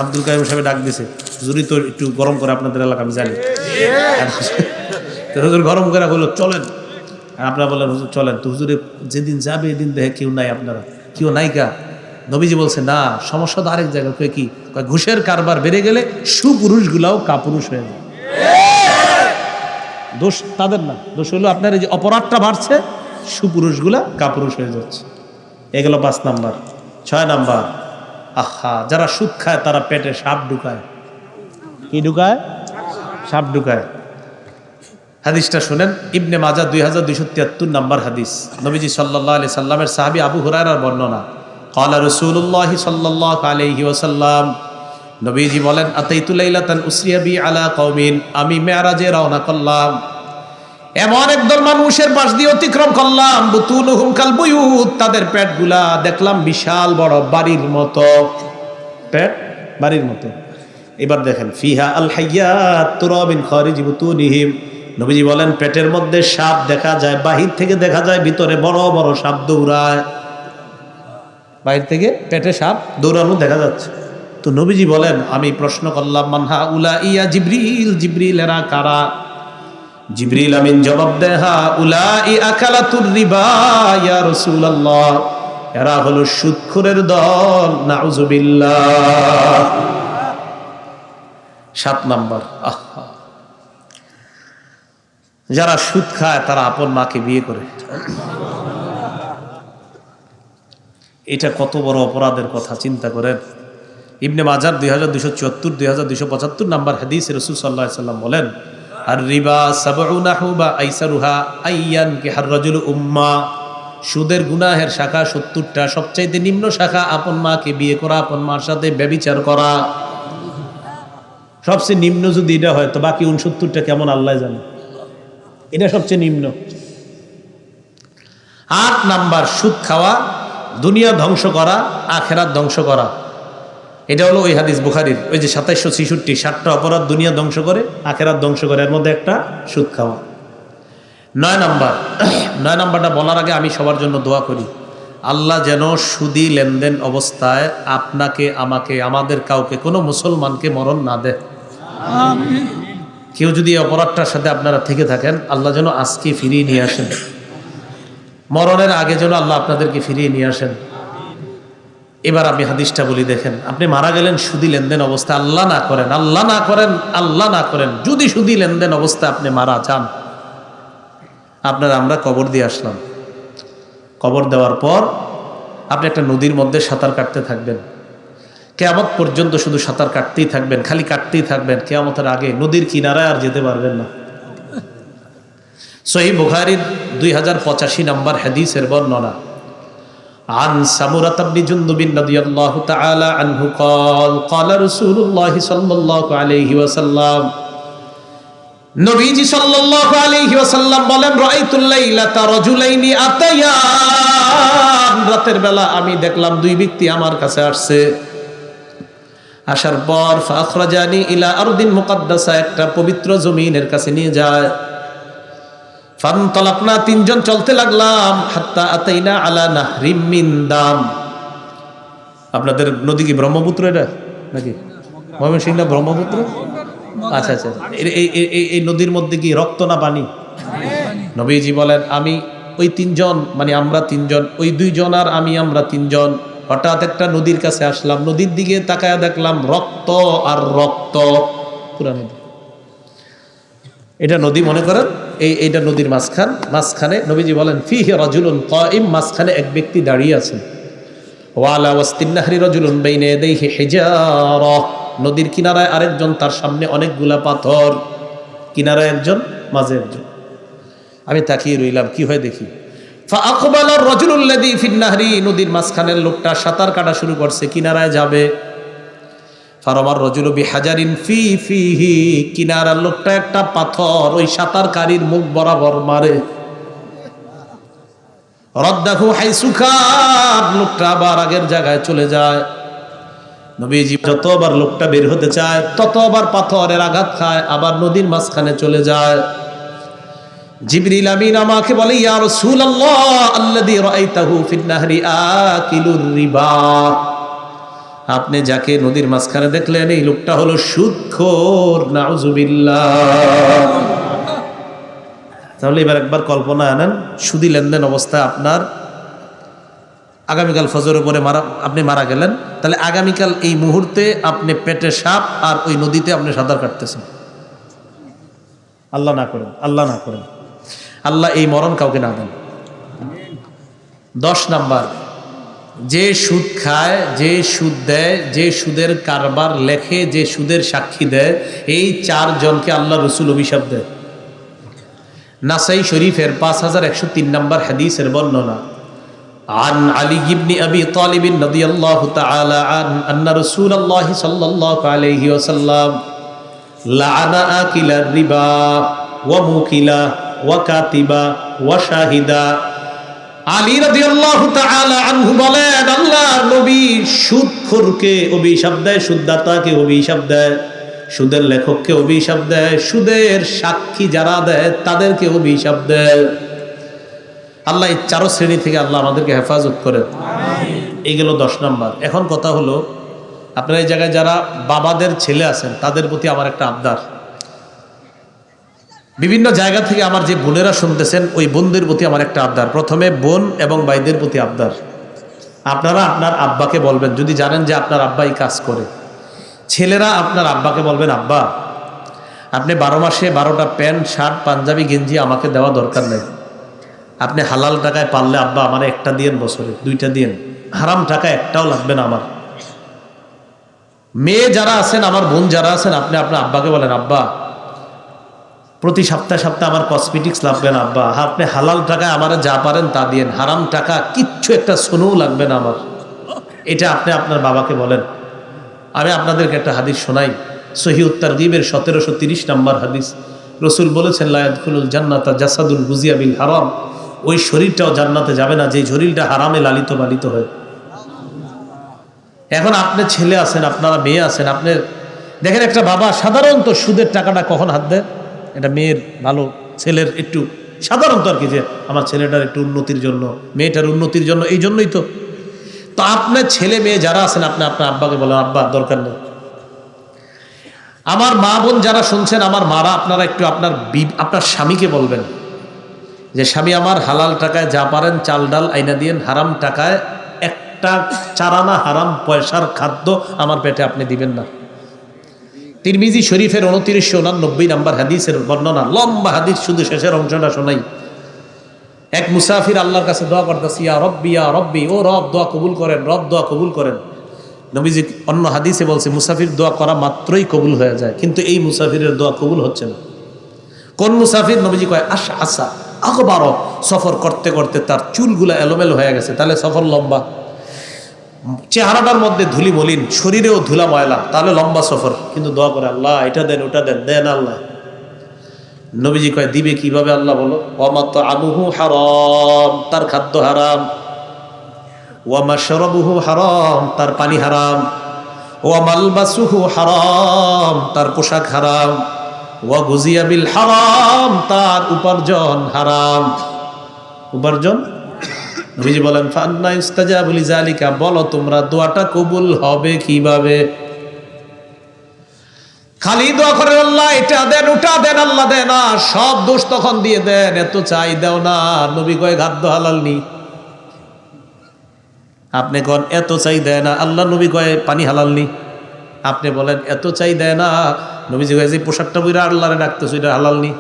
আব্দুল কাইম সাহেব ডাক দিছে, হুজুরই তো একটু গরম করে আপনাদের এলাকা, আমি জানি। তো হুজুর গরম করে বললো চলেন, আর আপনারা বললেন হুজুর চলেন। তো হুজুরে যেদিন যাবে এদিন দেখে কেউ নাই, আপনারা কেউ নাইকা। নবীজি বলছে না, সমস্যা তো আরেক জায়গায়। কি ঘুষের কারবার বেড়ে গেলে সুপুরুষগুলাও কাপুরুষ হয়ে যায়। দোষ তাদের না, দোষ হলো আপনার এই যে অপরাধটা বাড়ছে, সুপুরুষগুলা কাপুরুষ হয়ে যাচ্ছে। এগুলো 5 নাম্বার। 6 নাম্বার, আহা, যারা সুদ খায় তারা পেটে সাপ ঢুকায়। কি ঢুকায়? সাপ ঢুকায়। হাদিসটা শুনেন, ইবনে মাজাহ 2273 নাম্বার হাদিস। নবীজি সাল্লাল্লাহু আলাইহি সাল্লামের সাহাবী আবু হুরায়রার বর্ণনা। ক্বালা রাসূলুল্লাহ সাল্লাল্লাহু আলাইহি ওয়াসাল্লাম, নবীজি বলেন আতাইতু লাইলাতান উসরিয়া বি আলা কওমিন, আমি মেরাজে রওনা করলাম, এমন একদল মানুষের পাশ দিয়ে অতিক্রম করলাম, বুতুনুহুম কাল বুয়ুত, তাদের পেটগুলা দেখলাম বিশাল বড় বাড়ির মতো, পেট বাড়ির মতো। এবার দেখেন ফিহা আল হাইয়াত তুরা মিন খারিজি বুতুনিহিম, নবীজি বলেন পেটের মধ্যে সাপ দেখা যায়, বাহির থেকে দেখা যায় ভিতরে বড় বড় সাপ দৌড়ায়। বাহির থেকে পেটে সাপ দৌড়ানো দেখা যাচ্ছে। তো নবীজি বলেন, আমি প্রশ্ন করলাম মানহা উলা ইয়া জিবরিল, জিবরিল এরা কারা? জিবরিল আমিন জবাব দেয় হা উলাই আকালাতুর রিবা ইয়া রাসূলুল্লাহ, এরা হলো সুদখোরের দল, নাউযুবিল্লাহ। 7 নাম্বার, আহা, যারা সুদ খায় তারা আপন মাকে বিয়ে করে। এটা কত বড় অপরাধের কথা চিন্তা করেন। ইবনে মাজাহ 2274 2275 নাম্বার হাদিসে রাসূল সাল্লাল্লাহু আলাইহি ওয়াসাল্লাম বলেন আর রিবা সাবউনা হুবা আইসারুহা আইয়ান কি হার রাজুল উম্মা, সুদের গুনাহের শাখা 70টা, সবচাইতে নিম্ন শাখা আপন মাকে বিয়ে করা, আপন মার সাথে ব্যভিচার করা। সবচেয়ে নিম্ন যদি এটা হয় তো বাকি 69টা কেমন আল্লাহ জানে, এটা সবচেয়ে নিম্ন। 8 নাম্বার, সুদ খাওয়া দুনিয়া ধ্বংস করা, আখেরাত ধ্বংস করা। এটা হলো ওই হাদিস বুখারীর, ওই যে 2766, 7টা অপরাধ দুনিয়া ধ্বংস করে, আখেরাত ধ্বংস করে, এর মধ্যে একটা সুদ খাওয়া। 9 নাম্বার, 9 নাম্বারটা বলার আগে আমি সবার জন্য দোয়া করি, আল্লাহ যেন সুদি লেনদেন অবস্থায় আপনাকে, আমাকে, আমাদের কাউকে, কোনো মুসলমানকে মরণ না দেয়। কেউ যদি এই অপরাধটার সাথে আপনারা থেকে থাকেন, আল্লাহ যেন আজকে ফিরিয়ে নিয়ে আসেন, মরণের আগে যেন আল্লাহ আপনাদেরকে ফিরিয়ে নিয়ে আসেন। এবার আমি হাদিসটা বলি, দেখেন, আপনি মারা গেলেন সুদি লেনদেন অবস্থা, আল্লাহ না করেন, আল্লাহ না করেন, আল্লাহ না করেন, যদি সুদি লেনদেন অবস্থা আপনি মারা যান, আমরা কবর দিয়ে আসলাম। কবর দেওয়ার পর আপনি একটা নদীর মধ্যে সাঁতার কাটতে থাকবেন, কিয়ামত পর্যন্ত শুধু সাঁতার কাটতেই থাকবেন, খালি কাটতেই থাকবেন, কিয়ামতের আগে নদীর কিনারায় আর যেতে পারবেন না। সহিহ বুখারীর 2085 নম্বর হাদিসের বর্ণনা, عن سمرة بن جندب رضي الله تعالى عنه قال قال رسول الله صلى الله عليه وسلم নবীজি সাল্লাল্লাহু আলাইহি ওয়াসাল্লাম বলেন, রাআইতুল লাইলাতা রাজুলাইনি আতায়ান, রাতের বেলা আমি দেখলাম দুই ব্যক্তি আমার কাছে আসছে। আসার পর ফাখরাজানি ইলা আরদিন মুকাদ্দাসা, একটা পবিত্র জমিনের কাছে নিয়ে যায়। ফানতালাকনা, তিনজন চলতে লাগলাম, হাত্তা আতাইনা আলা নাহরিম মিন দাম। আপনাদের নদী কি ব্রহ্মপুত্র এটা নাকি? ময়মনসিংহ না ব্রহ্মপুত্র? আচ্ছা আচ্ছা। এই নদীর মধ্যে কি রক্ত না পানি? নবীজি বলেন, আমি ওই তিনজন, মানে আমরা তিনজন, ওই দুইজন আর আমি, আমরা তিনজন হঠাৎ একটা নদীর কাছে আসলাম। নদীর দিকে তাকায়া দেখলাম রক্ত আর রক্ত, পুরা নদী। এটা নদী মনে করেন, এইটা নদীর মাঝখানে নবীজি বলেন, ফিহি রাজুলুন কাইম, মাঝখানে এক ব্যক্তি দাঁড়িয়ে আছেন। ওয়ালা ওয়াসতিন নাহরি রাজুলুন বাইনা ইয়াদাইহি হিজারা, নদীর কিনারায় আরেকজন, তার সামনে অনেকগুলা পাথর, কিনারায় একজন, মাঝে একজন। আমি তাকিয়ে রইলাম, কি হয় দেখি। ফাআকবালা রাজুলুল লাযী ফিন নাহরি, নদীর মাঝখানের লোকটা সাঁতার কাটা শুরু করছে, কিনারায় যাবে। ফারামার রাজুলু বিহাজারিন ফিহি, কিনারার লোকটা একটা পাথর ওই সাঁতারকারীর মুখ বরাবর মারে। রদ্দাহু হাইসু খান, লোকটা আবার আগের জায়গায় চলে যায়। নবীজি যতবার লোকটা বের হতে চায় ততবার পাথরের আঘাত খায়, আবার নদীর মাঝখানে চলে যায়। জিবরিল আমিন আমাকে বলে, ইয়া রাসূলুল্লাহ আল্লাযী রাআইতাহু ফিন নাহরি আকিলুর রিবা, আপনি যাকে নদীর মাঝখানে দেখলেন এই লোকটা হলো সুদখোর, নাউযুবিল্লাহ। তাহলে এবার একবার কল্পনা আনেন, সুদি লেনদেন অবস্থা আপনার, আগামীকাল ফজরের পরে আপনি মারা গেলেন, তাহলে আগামীকাল এই মুহূর্তে আপনি পেটে সাপ আর ওই নদীতে আপনি সাঁতার কাটতেছেন। আল্লাহ না করেন, আল্লাহ না করেন, আল্লাহ এই মরণ কাউকে না দেন। 10 নাম্বার, যে সুদ খায়, যে সুদ দেয়, যে সুদের কারবার লেখে, যে সুদের সাক্ষী দেয়, এই 4 জনকে আল্লাহ রসুল অভিশাপ দেয়। নাসাই শরীফের 5103 নম্বর হাদিসের বর্ণনা, عن علي بن أبي طالب رضي الله تعالى عنه أن رسول الله صلى الله عليه وسلم لعن آكل الربا وموكله وكاتبه وشاهده। আলী রাদিয়াল্লাহু তাআলা আনহু বলেন, আল্লাহর নবী সুদখোরকে অভিশাপ দেয়, সুদদাতাকে অভিশাপ দেয়, সুদের লেখককে অভিশাপ দেয়, সুদের সাক্ষী যারা দেয় তাদেরকে অভিশাপ দেয়। আল্লাহ এই 4 শ্রেণী থেকে আল্লাহ আমাদেরকে হেফাজত করেন। এই গেল 10 নাম্বার। এখন কথা হলো, আপনারা এই জায়গায় যারা বাবাদের ছেলে আছেন তাদের প্রতি আমার একটা আবদার। বিভিন্ন জায়গা থেকে আমার যে বোনেরা শুনতেছেন, ওই বোনদের প্রতি আমার একটা আবদার। প্রথমে বোন এবং ভাইদের প্রতি আবদার, আপনারা আপনার আব্বাকে বলবেন, যদি জানেন যে আপনার আব্বা এই কাজ করে, ছেলেরা আপনার আব্বাকে বলবেন, আব্বা আপনি 12 মাসে 12টা প্যান্ট শার্ট পাঞ্জাবি গেঞ্জি আমাকে দেওয়া দরকার নেই, আপনি হালাল টাকায় পারলে আব্বা আমার একটা দিয়েন, বছরে 2টা দিয়েন, হারাম টাকা একটাও লাগবে না আমার। মেয়ে যারা আছেন, আমার বোন যারা আছেন, আপনি আপনার আব্বাকে বলেন, আব্বা প্রতি সপ্তাহে আমার কসমেটিক্স লাগবে না আব্বা, আপনি হালাল টাকায় আমার যা পারেন তা দিয়েন, হারাম টাকা কিচ্ছু একটা সোনাও লাগবে না আমার। এটা আপনি আপনার বাবাকে বলেন। আমি আপনাদেরকে একটা হাদিস শোনাই, সহিহ তারগীবের 1730 নম্বর হাদিস। রসুল বলেছেন, লা ইয়াদখুলুল জান্নাতা জাসাদুল গুজিয়া বিল হারাম, ওই শরীরটাও জান্নাতে যাবে না যে শরীরটা হারামে লালিত পালিত হয়। এখন আপনি ছেলে আছেন, আপনারা মেয়ে আছেন, আপনি দেখেন একটা বাবা সাধারণত সুদের টাকাটা কখন হাত দেয়, এটা মেয়ের ভালো, ছেলের একটু সাধারণত আর কি, যে আমার ছেলেটার একটু উন্নতির জন্য, মেয়েটার উন্নতির জন্য, এই জন্যই তো। তো আপনার ছেলে মেয়ে যারা আছেন, আপনি আপনার আব্বাকে বলেন, আব্বা দরকার নেই। আমার মা বোন যারা শুনছেন, আমার মারা, আপনারা একটু আপনার স্বামীকে বলবেন যে স্বামী আমার হালাল টাকায় যা পারেন চাল ডাল আইনা দিয়েন, হারাম টাকায় একটা চারানা হারাম পয়সার খাদ্য আমার পেটে আপনি দিবেন না। তিরমিজি শরীফের 2989 নম্বর হাদিসের বর্ণনা, লম্বা হাদিস, শুধু শেষের অংশটা শোনাই। এক মুসাফির আল্লাহর কাছে দোয়া করতেছে, ইয়া রব্বি, ও রব দোয়া কবুল করেন, রব দোয়া কবুল করেন। নবীজি অন্য হাদিসে বলছে মুসাফির দোয়া করা মাত্রই কবুল হয়ে যায়, কিন্তু এই মুসাফিরের দোয়া কবুল হচ্ছে না। কোন মুসাফির? নবীজি কয় আসা আকবার, সফর করতে করতে তার চুলগুলা এলোমেলো হয়ে গেছে, তাহলে সফর লম্বা। চেহারাটার মধ্যে ধুলি মলিন, শরীরেও ধুলা ময়লা, তাহলে লম্বা সফর। কিন্তু দোয়া করে আল্লাহ এটা দেন ওটা দেন, দেন আল্লাহ। নবীজি কয় দিবে কিভাবে আল্লাহ বলো? ওয়ামাত আবুহু হারাম, তার খাদ্য হারাম। ওয়ামাশরাবুহু হারাম, তার পানি হারাম। ওয়ামালবাসুহু হারাম, তার পোশাক হারাম। ওয়াগুজিয়া বিল হারাম, তার উপার্জন হারাম। উপার্জন? নবীজি বলেন ফান্না ইস্তাজাবু লিযালিকা, বলো তোমরা দোয়াটা কবুল হবে কিভাবে? খালি দোয়া করেন আল্লাহ এটা দেন ওটা দেন, আল্লাহ দেন না, সব দোষ তখন দিয়ে দেন, এত চাই দাও না। নবী কয় খাদ্য হালাল নি, আপনি কন এত চাই দেয় না, আল্লাহ নবী কয় পানি হালাল নি। আপনি বলেন এত চাই দেয় না, নবীজি কয় যে পোশাকটা বইরা আল্লাহরে ডাকতেছো এটা হালাল নি।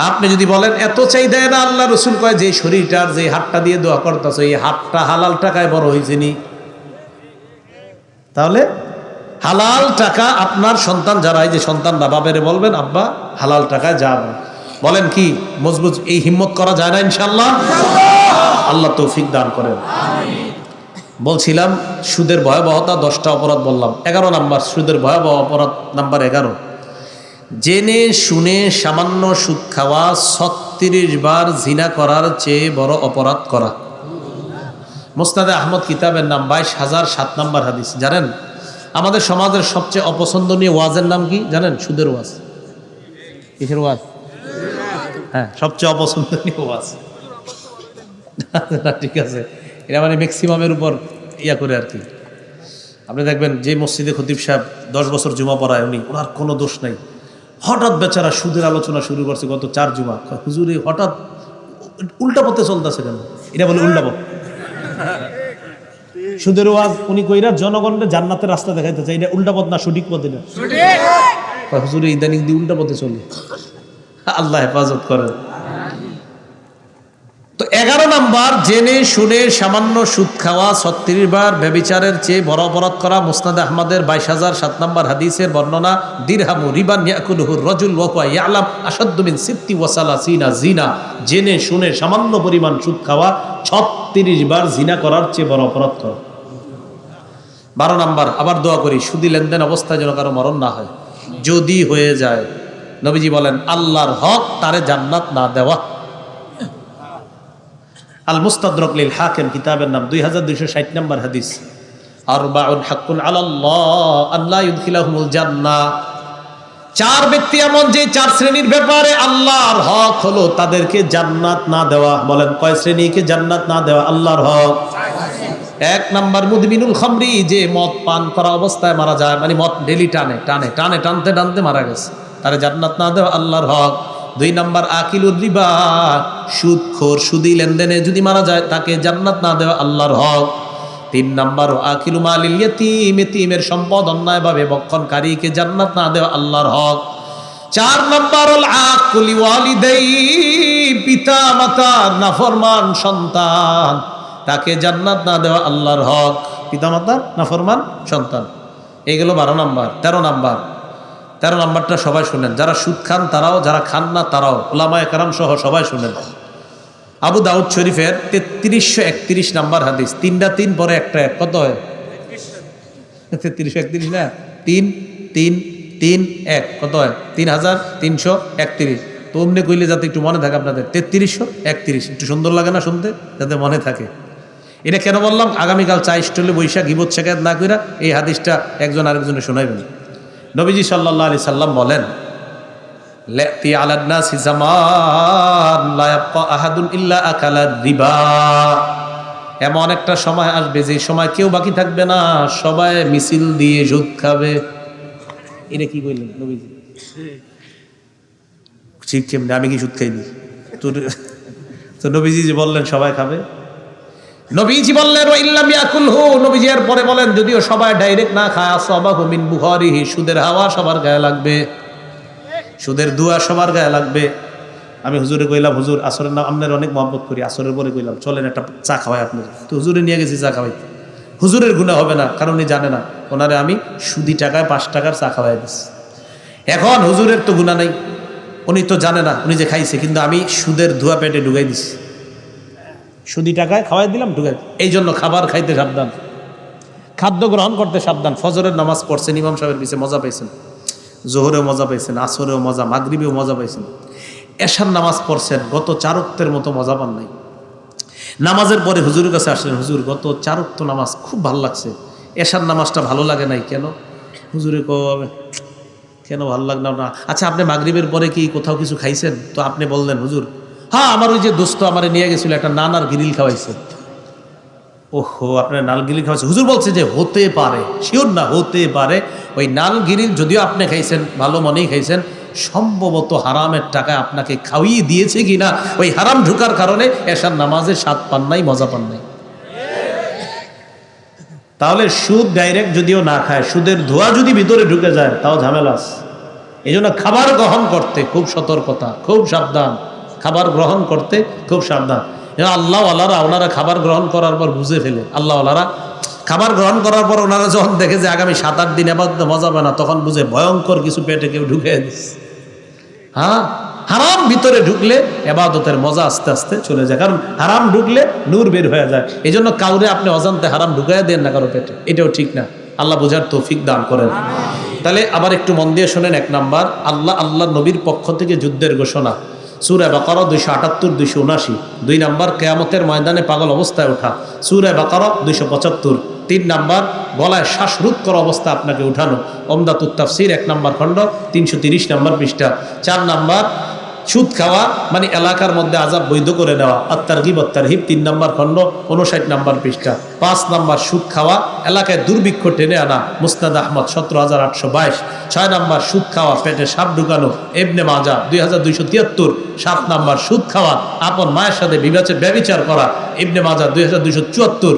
আপনি যদি বলেন এত চাই দেয় না, আল্লাহ রসুল কয় যে শরীরটার যে হাতটা দিয়ে দোয়া করতেছো এই হাতটা হালাল টাকায় বড় হয়েছে নি। তাহলে হালাল টাকা আপনার সন্তান যারা, এই যে সন্তানরা বাবারে বলবেন আব্বা হালাল টাকায় যাবে, বলেন কি মজবুত এই হিম্মত করা যায় না ইনশাআল্লাহ? আল্লাহ তৌফিক দান করেন। বলছিলাম সুদের ভয়াবহতা, 10টা অপরাধ বললাম। 11 নাম্বার সুদের ভয়াবহ অপরাধ নাম্বার 11, জেনে শুনে সামান্য সুদ খাওয়া 36 বার জিনা করার চেয়ে বড় অপরাধ করা। মুসনাদে আহমদ কিতাবের নাম 22,007 নম্বর হাদিস। জানেন আমাদের সমাজের সবচেয়ে অপছন্দনীয় ওয়াজের নাম কি জানেন? সুদের ওয়াজ। কিসের ওয়াজ? হ্যাঁ, সবচেয়ে অপছন্দনীয় ওয়াজ। ঠিক আছে, এটা মানে ম্যাক্সিমামের উপর ইয়া করে আর কি। আপনি দেখবেন যে মসজিদে খতিব সাহেব 10 বছর জুমা পড়ায়, উনি ওনার কোনো দোষ নাই, হঠাৎ বেচারা সুদের আলোচনা শুরু করছে গত 4 জুমা। হুজুরে হঠাৎ উল্টা পথে চলতেছে কেন? এটা বলে উল্টা পথ। সুদের ওয়াজ উনি কইরা জনগণের জান্নাতের রাস্তা দেখাইতে চাই, এটা উল্টা পথ না সঠিক পথ? এটা হুজুরে ইদানিং দিয়ে উল্টা পথে চলে, আল্লাহ হেফাজত করেন। তো 11 নাম্বার জেনে শুনে সামান্য সুদ খাওয়া, 36 বার ব্যভিচারের চেয়ে বড় অপরাধ করা। মুসনাদ আহমদের 22,007 নম্বর হাদিসের বর্ণনা, দিরহামু রিবান ইয়াকুলুহু রাজুল ওয়া হুয়া ইয়ালাম আশাদ্দু মিন সিত্তি ওয়া সালাসিনা জিনা, জেনে শুনে সামান্য পরিমাণ সুদ খাওয়া 36 বার জিনা করার চেয়ে বড় অপরাধ করা। 12 নাম্বার, আবার দোয়া করি সুদি লেনদেন অবস্থায় যেন কারো মরণ না হয়, যদি হয়ে যায় নবীজি বলেন আল্লাহর হক তারে জান্নাত না দেওয়া। আল মুস্তাদরাক লিল হাকিম কিতাবের নাম 2260 নম্বর হাদিস, আরবাউন হাক্কুন আলাল্লাহ আল্লাহ ইউদখিলাহুমুল জান্নাহ, 4 ব্যক্তি এমন যে 4 শ্রেণীর ব্যাপারে আল্লাহর হক হলো তাদেরকে জান্নাত না দেওয়া। বলেন কয় শ্রেণীকে জান্নাত না দেওয়া আল্লাহর হক? 1 নাম্বার মুদমিনুল খামরি, যে মদ পান করা অবস্থায় মারা যায়, মানে মদ ডেলি টানতে টানতে মারা গেছে, তারে জান্নাত না দেওয়া আল্লাহর হক। 2 নাম্বার আকিলুর রিবা, সুদখোর, সুদি লেনদেনে যদি মারা যায় তাকে জান্নাত না দেওয়া আল্লাহর হক। 3 নাম্বার আকিলু মালিল ইয়াতীম, এতিমের সম্পদ অন্যায়ভাবে ভক্ষণকারীকে জান্নাত না দেওয়া আল্লাহর হক। 4 নাম্বার আল আকুলি ওয়ালিদাই, পিতা মাতার নাফরমান সন্তান, তাকে জান্নাত না দেওয়া আল্লাহর হক। পিতা মাতার নাফরমান সন্তান, এগুলো 12 নাম্বার। 13 নাম্বারটা সবাই শুনেন, যারা সুদ খান তারাও, যারা খান না তারাও, উলামায়ে কেরাম সহ সবাই শুনেন। আবু দাউদ শরীফের 3331 নাম্বার হাদিস, 3টা 3 পরে একটা 1, কত হয়? 3331 না, 3 3 3 1 কত হয়? 3331। তো অমনি কইলে যাতে একটু মনে থাকে আপনাদের, 3331 একটু সুন্দর লাগে না শুনতে, যাতে মনে থাকে। এটা কেন বললাম? আগামীকাল চা স্টলে বৈশা গিবত শেখায়ত না কইরা এই হাদিসটা একজন আরেকজনে শোনাইবেন। নবীজি সাল্লাল্লাহু আলাইহি সাল্লাম বলেন, লাতি আলান নাসি জামান লা ইয়াবকা আহাদুন ইল্লা আকালা রিবা, এমন একটা সময় আসবে যে সময় কেউ বাকি থাকবে না, সবাই মিছিল দিয়ে সুদ খাবে। এটা কি কইলেন নবীজি? ঠিক কেমনে? আমি কি সুদ খাইনি? তোর তো নবীজি যে বললেন সবাই খাবে, নবীজি বললেন ওয়া ইল্লাম ইয়াকুলহু, নবীজি এর পরে বলেন যদিও সবাই ডাইরেক্ট না খায়, আসাবাহু মিন বুখারিহি, সুদের হাওয়া সবার গায়ে লাগবে, সুদের দুয়া সবার গায়ে লাগবে। আমি হুজুরে কইলাম, হুজুর আসরের নাম আপনার অনেক মহব্বত করি, আসরের পরে কইলাম চলেন একটা চা খাওয়াই আপনার। তো হুজুরে নিয়ে গেছি চা খাওয়াই, হুজুরের গুনাহ হবে না, কারণ উনি জানে না, ওনারে আমি সুদি টাকায় 5 টাকার চা খাওয়াই দিচ্ছি। এখন হুজুরের তো গুনাহ নাই, উনি তো জানে না উনি যে খাইছে, কিন্তু আমি সুদের ধোয়া পেটে ঢুকাই দিছি, সুদি টাকায় খাওয়াই দিলাম, ঢুকাই। এই জন্য খাবার খাইতে সাবধান, খাদ্য গ্রহণ করতে সাবধান। ফজরের নামাজ পড়ছেন, ইমাম সাহেবের পিছে মজা পাইছেন, জোহরেও মজা পাইছেন, আসরেও মজা, মাগরিবেও মজা পাইছেন, এশার নামাজ পড়ছেন, গত 4 ওয়াক্তের মতো মজা পান নাই। নামাজের পরে হুজুরের কাছে আসলেন, হুজুর গত 4 ওয়াক্ত নামাজ খুব ভালো লাগছে, এশার নামাজটা ভালো লাগে নাই কেন? হুজুরে কবে কেন ভালো লাগলো না? আচ্ছা আপনি মাগরিবের পরে কি কোথাও কিছু খাইছেন? তো আপনি বললেন হুজুর হ্যাঁ আমার ওই যে দোস্ত আমারে নিয়ে গেছিল একটা নান আর গিরিল খাওয়াইছে। ওহো, আপনার নাল গিরিল খাওয়াইছে? হুজুর বলছে যে হতে পারে, শিওর না, হতে পারে ওই নাল গিরিল যদিও আপনি খাইছেন, ভালো মনেই খাইছেন, সম্ভবত হারামের টাকায় আপনাকে খাওয়িয়ে দিয়েছে কিনা, ওই হারাম ঢুকার কারণে এশার নামাজের স্বাদ পান নাই, মজা পান নাই। তাহলে সুদ ডাইরেক্ট যদিও না খায়, সুদের ধোয়া যদি ভিতরে ঢুকে যায় তাও ঝামেলা আছে। এই জন্য খাবার গ্রহণ করতে খুব সতর্কতা, খুব সাবধান, খাবার গ্রহণ করতে খুব সাবধান। আল্লাহওয়ালারা ওনারা খাবার গ্রহণ করার পর বুঝে ফেলে, আল্লাহওয়ালারা খাবার গ্রহণ করার পর ওনারা যখন দেখে যে আগামী 7-8 দিন এবাদত মজা পায় না, তখন বুঝে ভয়ঙ্কর কিছু পেটে কেউ ঢুকে দিচ্ছে। হ্যাঁ, হারাম ভিতরে ঢুকলে এবাদতের মজা আস্তে আস্তে চলে যায়, কারণ হারাম ঢুকলে নূর বের হয়ে যায়। এই জন্য কাউরে আপনি অজান্তে হারাম ঢুকাইয়া দেন না কারো পেটে, এটাও ঠিক না। আল্লাহ বোঝার তৌফিক দান করেন। তাহলে আবার একটু মন দিয়ে শোনেন। 1 নাম্বার, আল্লাহ নবীর পক্ষ থেকে যুদ্ধের ঘোষণা, সূরা বাকারা 278, 279। 2 নাম্বার, কিয়ামতের ময়দানে পাগল অবস্থায় ওঠা, সূরা বাকারা 275। 3 নাম্বার, গলায় শ্বাসরোধ করা অবস্থা আপনাকে উঠানো, ওমদাতুত তাফসীর 1 নাম্বার খণ্ড 330 নাম্বার পৃষ্ঠা। 4 নাম্বার, সুদ খাওয়া মানে এলাকার মধ্যে আযাব বৈধ করে নেওয়া, আত-তারগীব ওয়াত-তারহিব 3 নাম্বার খণ্ড 59 নাম্বার পৃষ্ঠা। 5 নাম্বার, সুদ খাওয়া এলাকায় দুর্ভিক্ষ টেনে আনা, মুসনাদ আহমদ 17822। 6 নাম্বার, সুদ খাওয়া পেটে সাপ ঢুকানো, ইবনে মাজাহ 2273। 7 নাম্বার, সুদ খাওয়া আপন মায়ের সাথে ব্যভিচার করা, ইবনে মাজাহ 2274।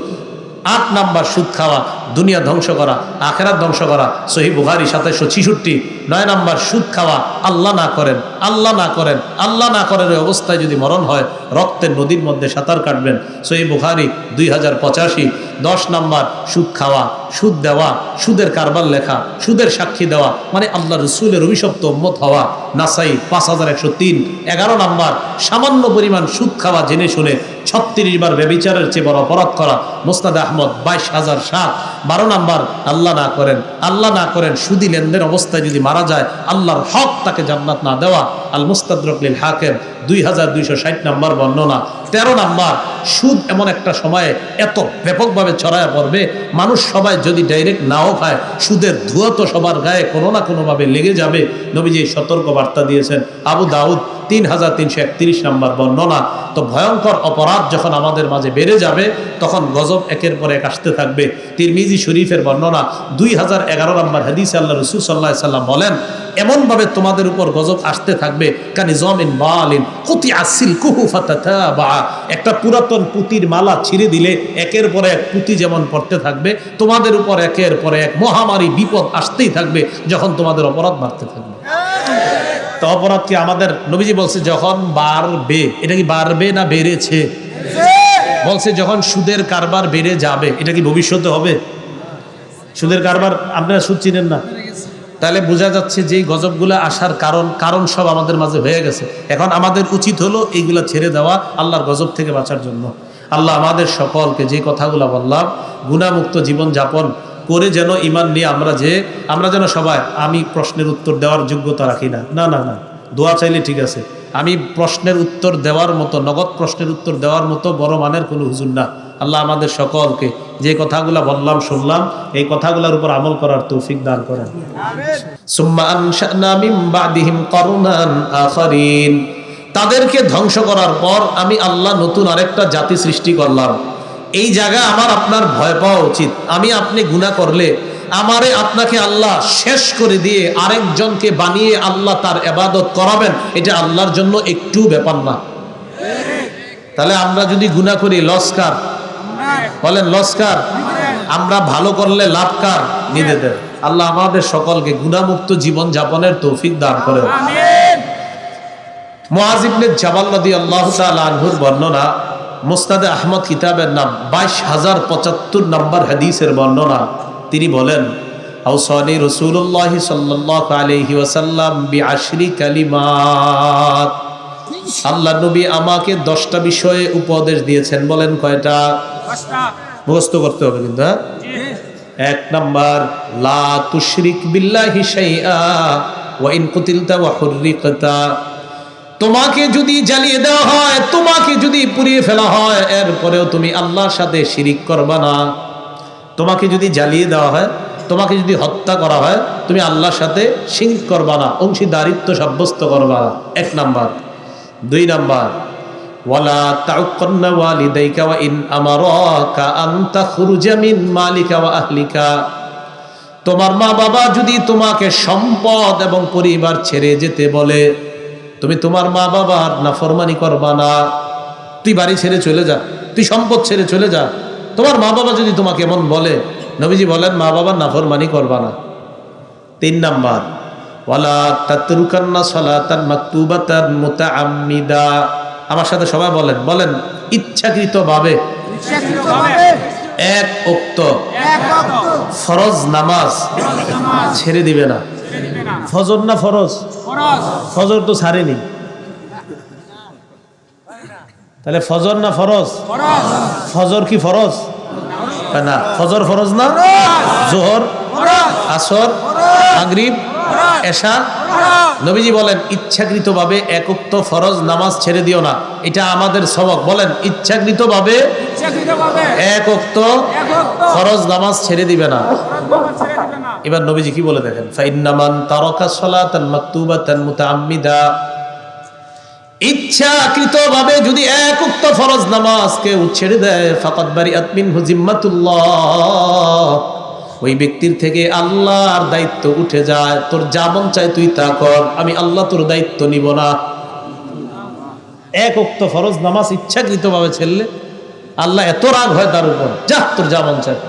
8 নাম্বার, সুদ খাওয়া দুনিয়া ধ্বংস করা, আখিরাত ধ্বংস করা, সহিহ বুখারী 2766। 9 নাম্বার, সুদ খাওয়া আল্লাহ না করেন, আল্লাহ না করেন, আল্লাহ না করেন এই অবস্থায় যদি মরণ হয় রক্তের নদীর মধ্যে সাঁতার কাটবেন, সহিহ বুখারী 2085। 10 নাম্বার, সুদ খাওয়া, সুদ দেওয়া, সুদের কারবার লেখা, সুদের সাক্ষী দেওয়া মানে আল্লাহ রসুলের অভিশপ্ত উম্মত হওয়া, নাসাই 5103। 11 নাম্বার, সামান্য পরিমাণ সুদ খাওয়া জেনে শুনে 36 বার ব্যভিচারের চেয়ে বড় অপরাধ করা, মুসনাদ আহমদ 22007। 12 নাম্বার, আল্লাহ না করেন, আল্লাহ না করেন সুদি লেনদেন অবস্থায় যদি মারা যায় আল্লাহর হক তাকে জান্নাত না দেওয়া, আল মুস্তাদরাক লিল হাকিম 2260 নাম্বার বর্ণনা। 13 নাম্বার, সুদ এমন একটা সময়ে এত ব্যাপকভাবে ছড়ায় পড়বে, মানুষ সবাই যদি ডাইরেক্ট নাও খায় সুদের ধোঁয়া তো সবার গায়ে কোনো না কোনোভাবে লেগে যাবে। নবীজি সতর্ক বার্তা দিয়েছেন, আবু দাউদ 3331 নাম্বার বর্ণনা। তো ভয়ঙ্কর অপরাধ যখন আমাদের মাঝে বেড়ে যাবে তখন গজব একের পর এক আসতে থাকবে। তিরমিজি শরীফের বর্ণনা 2011 নাম্বার হাদিসে আল্লাহ রাসূল সাল্লাল্লাহু আলাইহি সাল্লাম বলেন, এমনভাবে তোমাদের উপর গজব আসতে থাকবে কানিজামিন বালিন কুতিয়া সিলকুহু ফাতাতাবা, একটা পুরাতন পুঁতির মালা ছিঁড়ে দিলে একের পর এক পুঁতি যেমন পড়তে থাকবে, তোমাদের উপর একের পর এক মহামারী বিপদ আসতেই থাকবে যখন তোমাদের অপরাধ বাড়তে থাকবে। তো অপরাধ কি আমাদের নবীজি বলছে যখন বাড়বে, এটা কি বাড়বে না বেড়েছে? বলছে যখন সুদের কারবার বেড়ে যাবে, এটা কি ভবিষ্যতে হবে? সুদের কারবার, আপনারা সুদ চিনেন না, তাহলে বোঝা যাচ্ছে যে গজবগুলো আসার কারণ সব আমাদের মাঝে হয়ে গেছে। এখন আমাদের উচিত হলো এইগুলা ছেড়ে দেওয়া আল্লাহর গজব থেকে বাঁচার জন্য। আল্লাহ আমাদের সকলকে যে কথাগুলো বললাম গুনাহমুক্ত জীবন যাপন করে যেন ঈমান নিয়ে আমরা যেন সবাই, আমি প্রশ্নের উত্তর দেওয়ার যোগ্যতা রাখি না, না না না, দোয়া চাইলে ঠিক আছে, আমি প্রশ্নের উত্তর দেওয়ার মতো, নগদ প্রশ্নের উত্তর দেওয়ার মতো বড় মানের কোনো হুজুর না। আল্লাহ আমাদের সকলকে যে কথাগুলো বললাম শুনলাম এই কথাগুলোর উপর আমল করার তৌফিক দান করেন। সুম্মা আনশানা মিন বাদিহিম কারুনান আখারিন, তাদেরকে ধ্বংস করার পর আমি আল্লাহ নতুন আরেকটা জাতি সৃষ্টি করলাম। এই জায়গা আমার আপনার ভয় পাওয়া উচিত। আমি আপনি গুনাহ করলে আমারে আপনাকে আল্লাহ শেষ করে দিয়ে আরেকজনকে বানিয়ে আল্লাহ তার ইবাদত করাবেন, এটা আল্লাহর জন্য একটু ব্যাপার না। তাহলে আমরা যদি গুনাহ করি লস্কার, বলেন লস্কার, আমরা ভালো করলে লাভকার নিজেদের। আল্লাহ আমাদের সকলকে গুনাহমুক্ত জীবন যাপনের তৌফিক দান করে। আমিন। মুআয ইবনে জাবাল রাদিয়াল্লাহু তাআলা আনহুর বর্ণনা, মুসনাদে আহমদ কিতাবের নাম 22075 নম্বর হাদিসের বর্ণনা। তিনি বলেন, আওসানি রাসূলুল্লাহ সাল্লাল্লাহু আলাইহি ওয়াসাল্লাম বিআশরি কালিমাত। আল্লাহ নবী আমাকে 10টা বিষয়ে উপদেশ দিয়েছেন। বলেন কয়টা? 10টা। মুখস্থ করতে হবে কিন্তু। হ্যাঁ, 1 নাম্বার, লা তুশরিক বিল্লাহি শাইআ ওয়া ইন কুতিলতা ওয়া হুররিকতা। তোমাকে যদি জ্বালিয়ে দেওয়া হয়, তোমাকে যদি পুড়িয়ে ফেলা হয়, এরপরেও তুমি আল্লাহর সাথে শিরিক করবা না। তোমাকে যদি জ্বালিয়ে দেওয়া হয়, তোমাকে যদি হত্যা করা হয়, তুমি আল্লাহর সাথে শিরক করবা না, অংশীদারিত্ব সাব্যস্ত করবা না। 1 নাম্বার। 2 নাম্বার, ওয়ালা তাউক্কান্না ওয়ালিদাইকা ওয়া ইন আমারাকা আন তাখরুজা মিন মালিকা ওয়া আহলিকা। তোমার মা বাবা যদি তোমাকে সম্পদ এবং পরিবার ছেড়ে যেতে বলে, তুমি তোমার মা বাবার নাফরমানি করবা না। তুই বাড়ি ছেড়ে চলে যা, তুই সম্পদ ছেড়ে চলে যা, তোমার মা বাবা যদি তোমাকে এমন বলে, নবীজি বলেন মা বাবার নাফরমানি করবা না। 3 নাম্বার, ওয়ালা তাতরুকান্না সালাতান মাকতুবাতান মুতাআম্মিদা। আমার সাথে সবাই বলেন, বলেন ইচ্ছাকৃতভাবে 1 ওয়াক্ত ফরজ নামাজ ছেড়ে দিবে না। ফজর না ফরজ? ফজর তো ছাড়েনি, তাহলে ফজর না ফরজ? ফজর কি ফরজ না? ফজর ফরজ না? জোহর, আসর, মাগরিব, এশা। নবীজি বলেন ইচ্ছাকৃতভাবে 1 ওয়াক্ত ফরজ নামাজ ছেড়ে দিও না। এটা আমাদের সবক। বলেন ইচ্ছাকৃতভাবে 1 ওয়াক্ত ফরজ নামাজ ছেড়ে দিবে না। এবার নবীজি কি বলে দেখেন, ফাইন্নামান তারাকা সালাতান মাকতুবাতান মুতাআম্মিদা। ইচ্ছাকৃতভাবে যদি 1 ওয়াক্ত ফরজ নামাজকে ছেড়ে দেয়, ফাকাদ বারিআত মিনহু জিম্মাতুল্লাহ, ওই ব্যক্তির থেকে আল্লাহর দায়িত্ব উঠে যায়। তোর যা মন চায় তুই তা কর, আমি আল্লাহ তোর দায়িত্ব নিব না। 1 ওয়াক্ত ফরজ নামাজ ইচ্ছাকৃতভাবে ছেড়লে আল্লাহ এত রাগ হয় তার উপর, যা তোর যা মন চায়।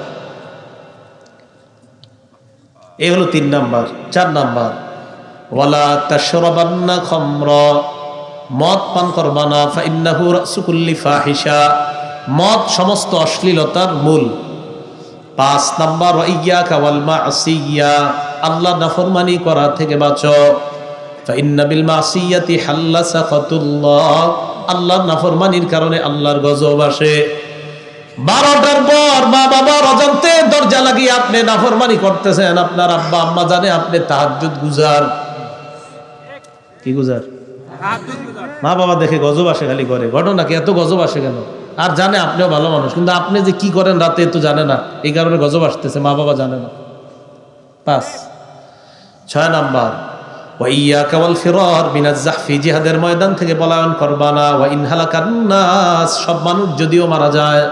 এই হলো 3 নাম্বার। 4 নাম্বার, ওয়ালা তাশরাবান্না খামরা। মদ পান করবা না, ফাইন্নাহু রাসু কুল্লি ফাহিশা। মদ সমস্ত অশ্লীলতার মূল। 5 নাম্বার, ওয়া ইয়্যাকা ওয়াল মাসিয়া। আল্লাহ নাফরমানি করা থেকে বাঁচো। ফাইন্না বিল মাসিয়াতি হাল্লা সাখাতুল্লাহ। আল্লাহর নাফরমানির কারণে আল্লাহর গজব আসে। 12টার পর মা বাবার অজান্তে দরজা লাগিয়ে আপনি নাফরমানি করতেছেন, আপনার আব্বা আম্মা জানে আপনি তাহাজ্জুদ গুজার। কি গুজার? মা বাবা দেখে গজব আসে খালি করে। ঘটনা কি এত গজব আসে কেন? আর জানে আপনিও ভালো মানুষ, কিন্তু আপনি যে কি করেন রাতে তো জানে না, এই কারণে গজব আসতেছে, মা বাবা জানে না। 5। 6 নাম্বার, ওয়া ইয়্যাকা ওয়াল ফিরার মিনাজ জাহফি। জিহাদের ময়দান থেকে পলায়ন করবা না। ওয়া ইন হালাকান নাস। সব মানুষ যদিও মারা যায়।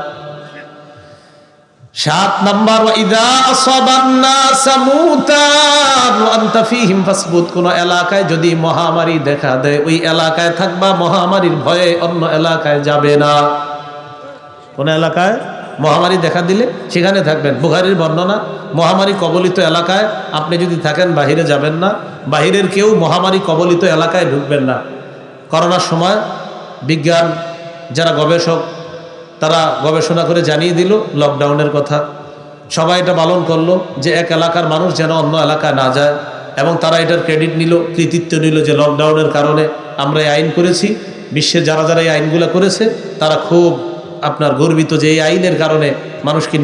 7 নাম্বার, ওয়া ইযা আসাবান নাস মুতান ওয়া আনতা ফীহিম ফাসবুত। কোন এলাকায় যদি মহামারী দেখা দেয়, ওই এলাকায় থাকবা, মহামারীর ভয়ে অন্য এলাকায় যাবে না। কোন এলাকায় মহামারী দেখা দিলে সেখানে থাকবেন। বুখারীর বর্ণনা, মহামারী কবলিত এলাকায় আপনি যদি থাকেন বাহিরে যাবেন না, বাহিরের কেউ মহামারী কবলিত এলাকায় ঢুকবেন না। করোনার সময় বিজ্ঞান যারা গবেষক তারা গবেষণা করে জানিয়ে দিল লকডাউনের কথা। সবাই এটা পালন করলো যে এক এলাকার মানুষ যেন অন্য এলাকায় না যায়, এবং তারা এটার ক্রেডিট নিল, কৃতিত্ব নিল যে লকডাউনের কারণে আমরা এই আইন করেছি। বিশ্বের যারা যারা এই আইনগুলো করেছে তারা খুব আপনার গর্বিত যে এই আইনের কারণে মানুষকে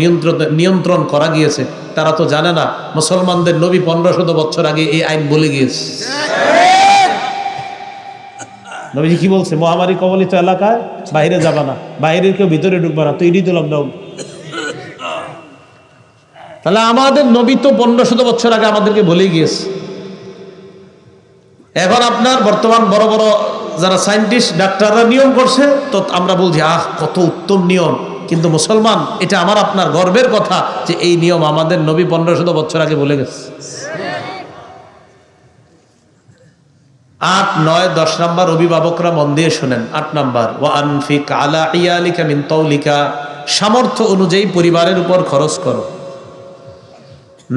নিয়ন্ত্রণ করা গিয়েছে। তারা তো জানে না মুসলমানদের নবী 1500 বছর আগে এই আইন বলে গিয়েছে। নবীজি কি বলছে? মহামারী কবলিত এলাকায় বাইরে যাবা না, বাইরের কেউ ভিতরে ঢুকবা না। তো এটাই তো লকডাউন। তাহলে আমাদের নবী তো 1500 বছর আগে আমাদেরকে বলে গিয়েছে। এখন আপনার বর্তমান বড় বড় যারা সায়েন্টিস্ট ডাক্তাররা নিয়ম করছে, তো আমরা বলছি আহ কত উত্তম নিয়ম। কিন্তু মুসলমান, এটা আমার আপনার গর্বের কথা যে এই নিয়ম আমাদের নবী 1500 বছর আগে বলে গেছে। 8, 9, 10 নাম্বার অভিভাবকরা মন দিয়ে শোনেন। 8 নাম্বার, ওয়া আনফিক আলা ইয়ালিকা মিন তাওলিকা, সামর্থ্য অনুযায়ী পরিবারের উপর খরচ করো।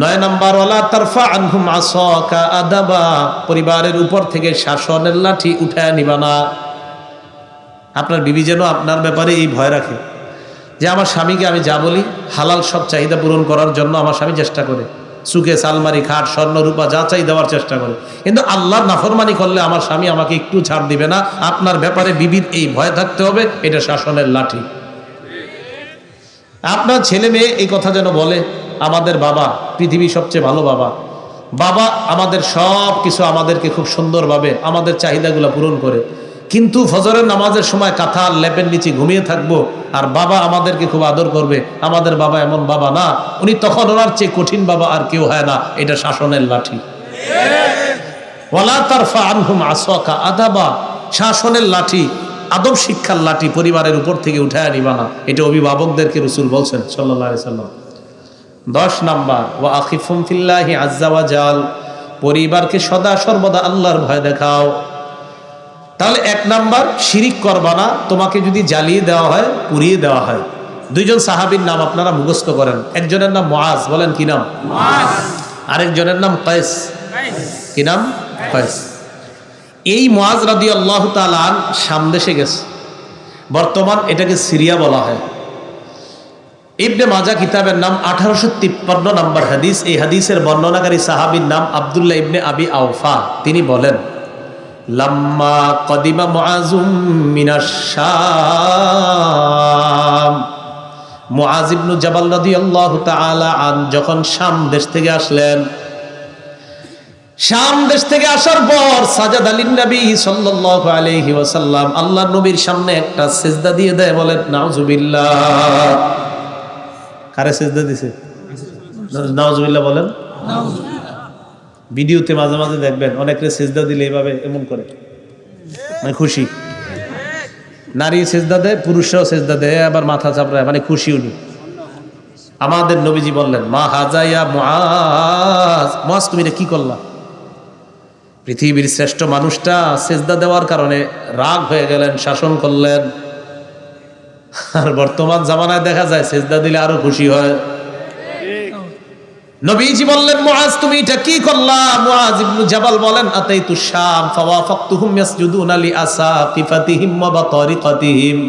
9 নাম্বার, ওয়ালা তারফা আনহুম আসাকা আদাবা, পরিবারের উপর থেকে শাসনের লাঠি উঠায় নিবা না। আপনার বিবি যেন আপনার ব্যাপারে এই ভয় রাখে যে আমার স্বামীকে আমি যা বলি হালাল সব চাহিদা পূরণ করার জন্য আমার স্বামী চেষ্টা করে, সুকেস আলমারি খাট স্বর্ণ রূপা যা চাই দেওয়ার চেষ্টা করে, কিন্তু আল্লাহর নাফরমানি করলে আমার স্বামী আমাকে একটু ছাড় দিবে না। আপনার ব্যাপারে বিবির এই ভয় থাকতে হবে, এটা শাসনের লাঠি। আপনার ছেলে মেয়ে এই কথা যেন বলে, আমাদের বাবা পৃথিবীর সবচেয়ে ভালো বাবা, বাবা আমাদের সব কিছু আমাদেরকে খুব সুন্দরভাবে আমাদের চাহিদাগুলো পূরণ করে, কিন্তু ফজরের নামাজের সময় কাঁথার লেপের নিচে ঘুমিয়ে থাকবো আর বাবা আমাদেরকে খুব আদর করবে। আমাদের বাবা এমন বাবা না, উনি তখন ওনার চেয়ে কঠিন বাবা আর কেউ হয় না। এটা শাসনের লাঠি। ওয়ালা তারফা আনহুম আসাকা আদাবা, শাসনের লাঠি, আদব শিক্ষার লাঠি পরিবারের উপর থেকে উঠায় নিবা না। এটা অভিভাবকদেরকে রাসূল বলছেন সাল্লাল্লাহু আলাইহি সাল্লাম। 10 নাম্বার, ওয়া আখিফুম ফিল্লাহি আযজা ওয়া জাল, পরিবারকে সদা সর্বদা আল্লাহর ভয় দেখাও। তাহলে 1 নাম্বার, শিরিক করবা না। তোমাকে যদি জ্বালিয়ে দেওয়া হয়, পুড়িয়ে দেওয়া হয়। 2 জন সাহাবীর নাম আপনারা মুখস্থ করেন। একজনের নাম মুআজ, বলেন কি নাম? মুআজ। আরেকজনের নাম কায়েস। কি নাম? কায়েস। এই মুআজ রাদিয়াল্লাহু তাআলা শাম দেশে গেছে, বর্তমান এটাকে সিরিয়া বলা হয়। ইবনে মাজাহ কিতাবের নাম 1853 নম্বর হাদিস। এই হাদিসের বর্ণনাকারী সাহাবীর নাম আব্দুল্লাহ ইবনে আবি আওফা। তিনি বলেন, লাম্মা কদিমা মুআজুম মিনাশ শাম, মুআজ ইবনে জাবাল রাদিয়াল্লাহু তাআলা আন যখন শাম দেশ থেকে আসলেন, শাম দেশ থেকে আসার পর সাজাদা লিন নবী সাল্লাল্লাহু আলাইহি ওয়াসাল্লাম, আল্লাহর নবীর সামনে একটা সিজদা দিয়ে দেয়। বলেন নাউজুবিল্লাহ। কারে সিজদা দিছে? নাউজুবিল্লাহ বলেন। ভিডিওতে মাঝে মাঝে দেখবেন অনেকে সিজদা দিলে এইভাবে এমন করে, মানে খুশি। নারী সিজদা দেয়, পুরুষরাও সিজদা দেয়, আবার মাথা চাপড়ায়, মানে খুশি উনি। আমাদের নবীজি বললেন, মা হাজা ইয়া মুআজ, মুআজ তুমি এটা কি করলা? পৃথিবীর শ্রেষ্ঠ মানুষটা সিজদা দেওয়ার কারণে রাগ হয়ে গেলেন, শাসন করলেন। আর বর্তমান জামানায় দেখা যায় সিজদা দিলে আরো খুশি হয়। নবীজি বললেন, মুআজ তুমি এটা কি করলা? মুআজ ইবনে জাবাল বলেন, আতাইতু শাম ফাওয়াফাকতুহুম ইয়াসজুদুনা লিআসাকিফাতিহিম ওয়া বাতারিকাতিহিম,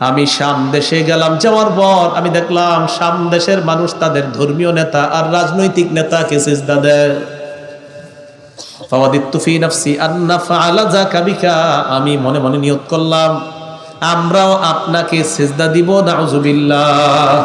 আমি শাম দেশে গেলাম, যাওয়ার পর আমি দেখলাম শাম দেশের মানুষ তাদের ধর্মীয় নেতা আর রাজনৈতিক নেতাকে সিজদা দেয়। ফাওয়াদিতু ফি নাফসি আন্না ফাআলা যাকা বিকা, আমি মনে মনে নিয়ত করলাম আমরাও আপনাকে সিজদা দিব। নাউজুবিল্লাহ।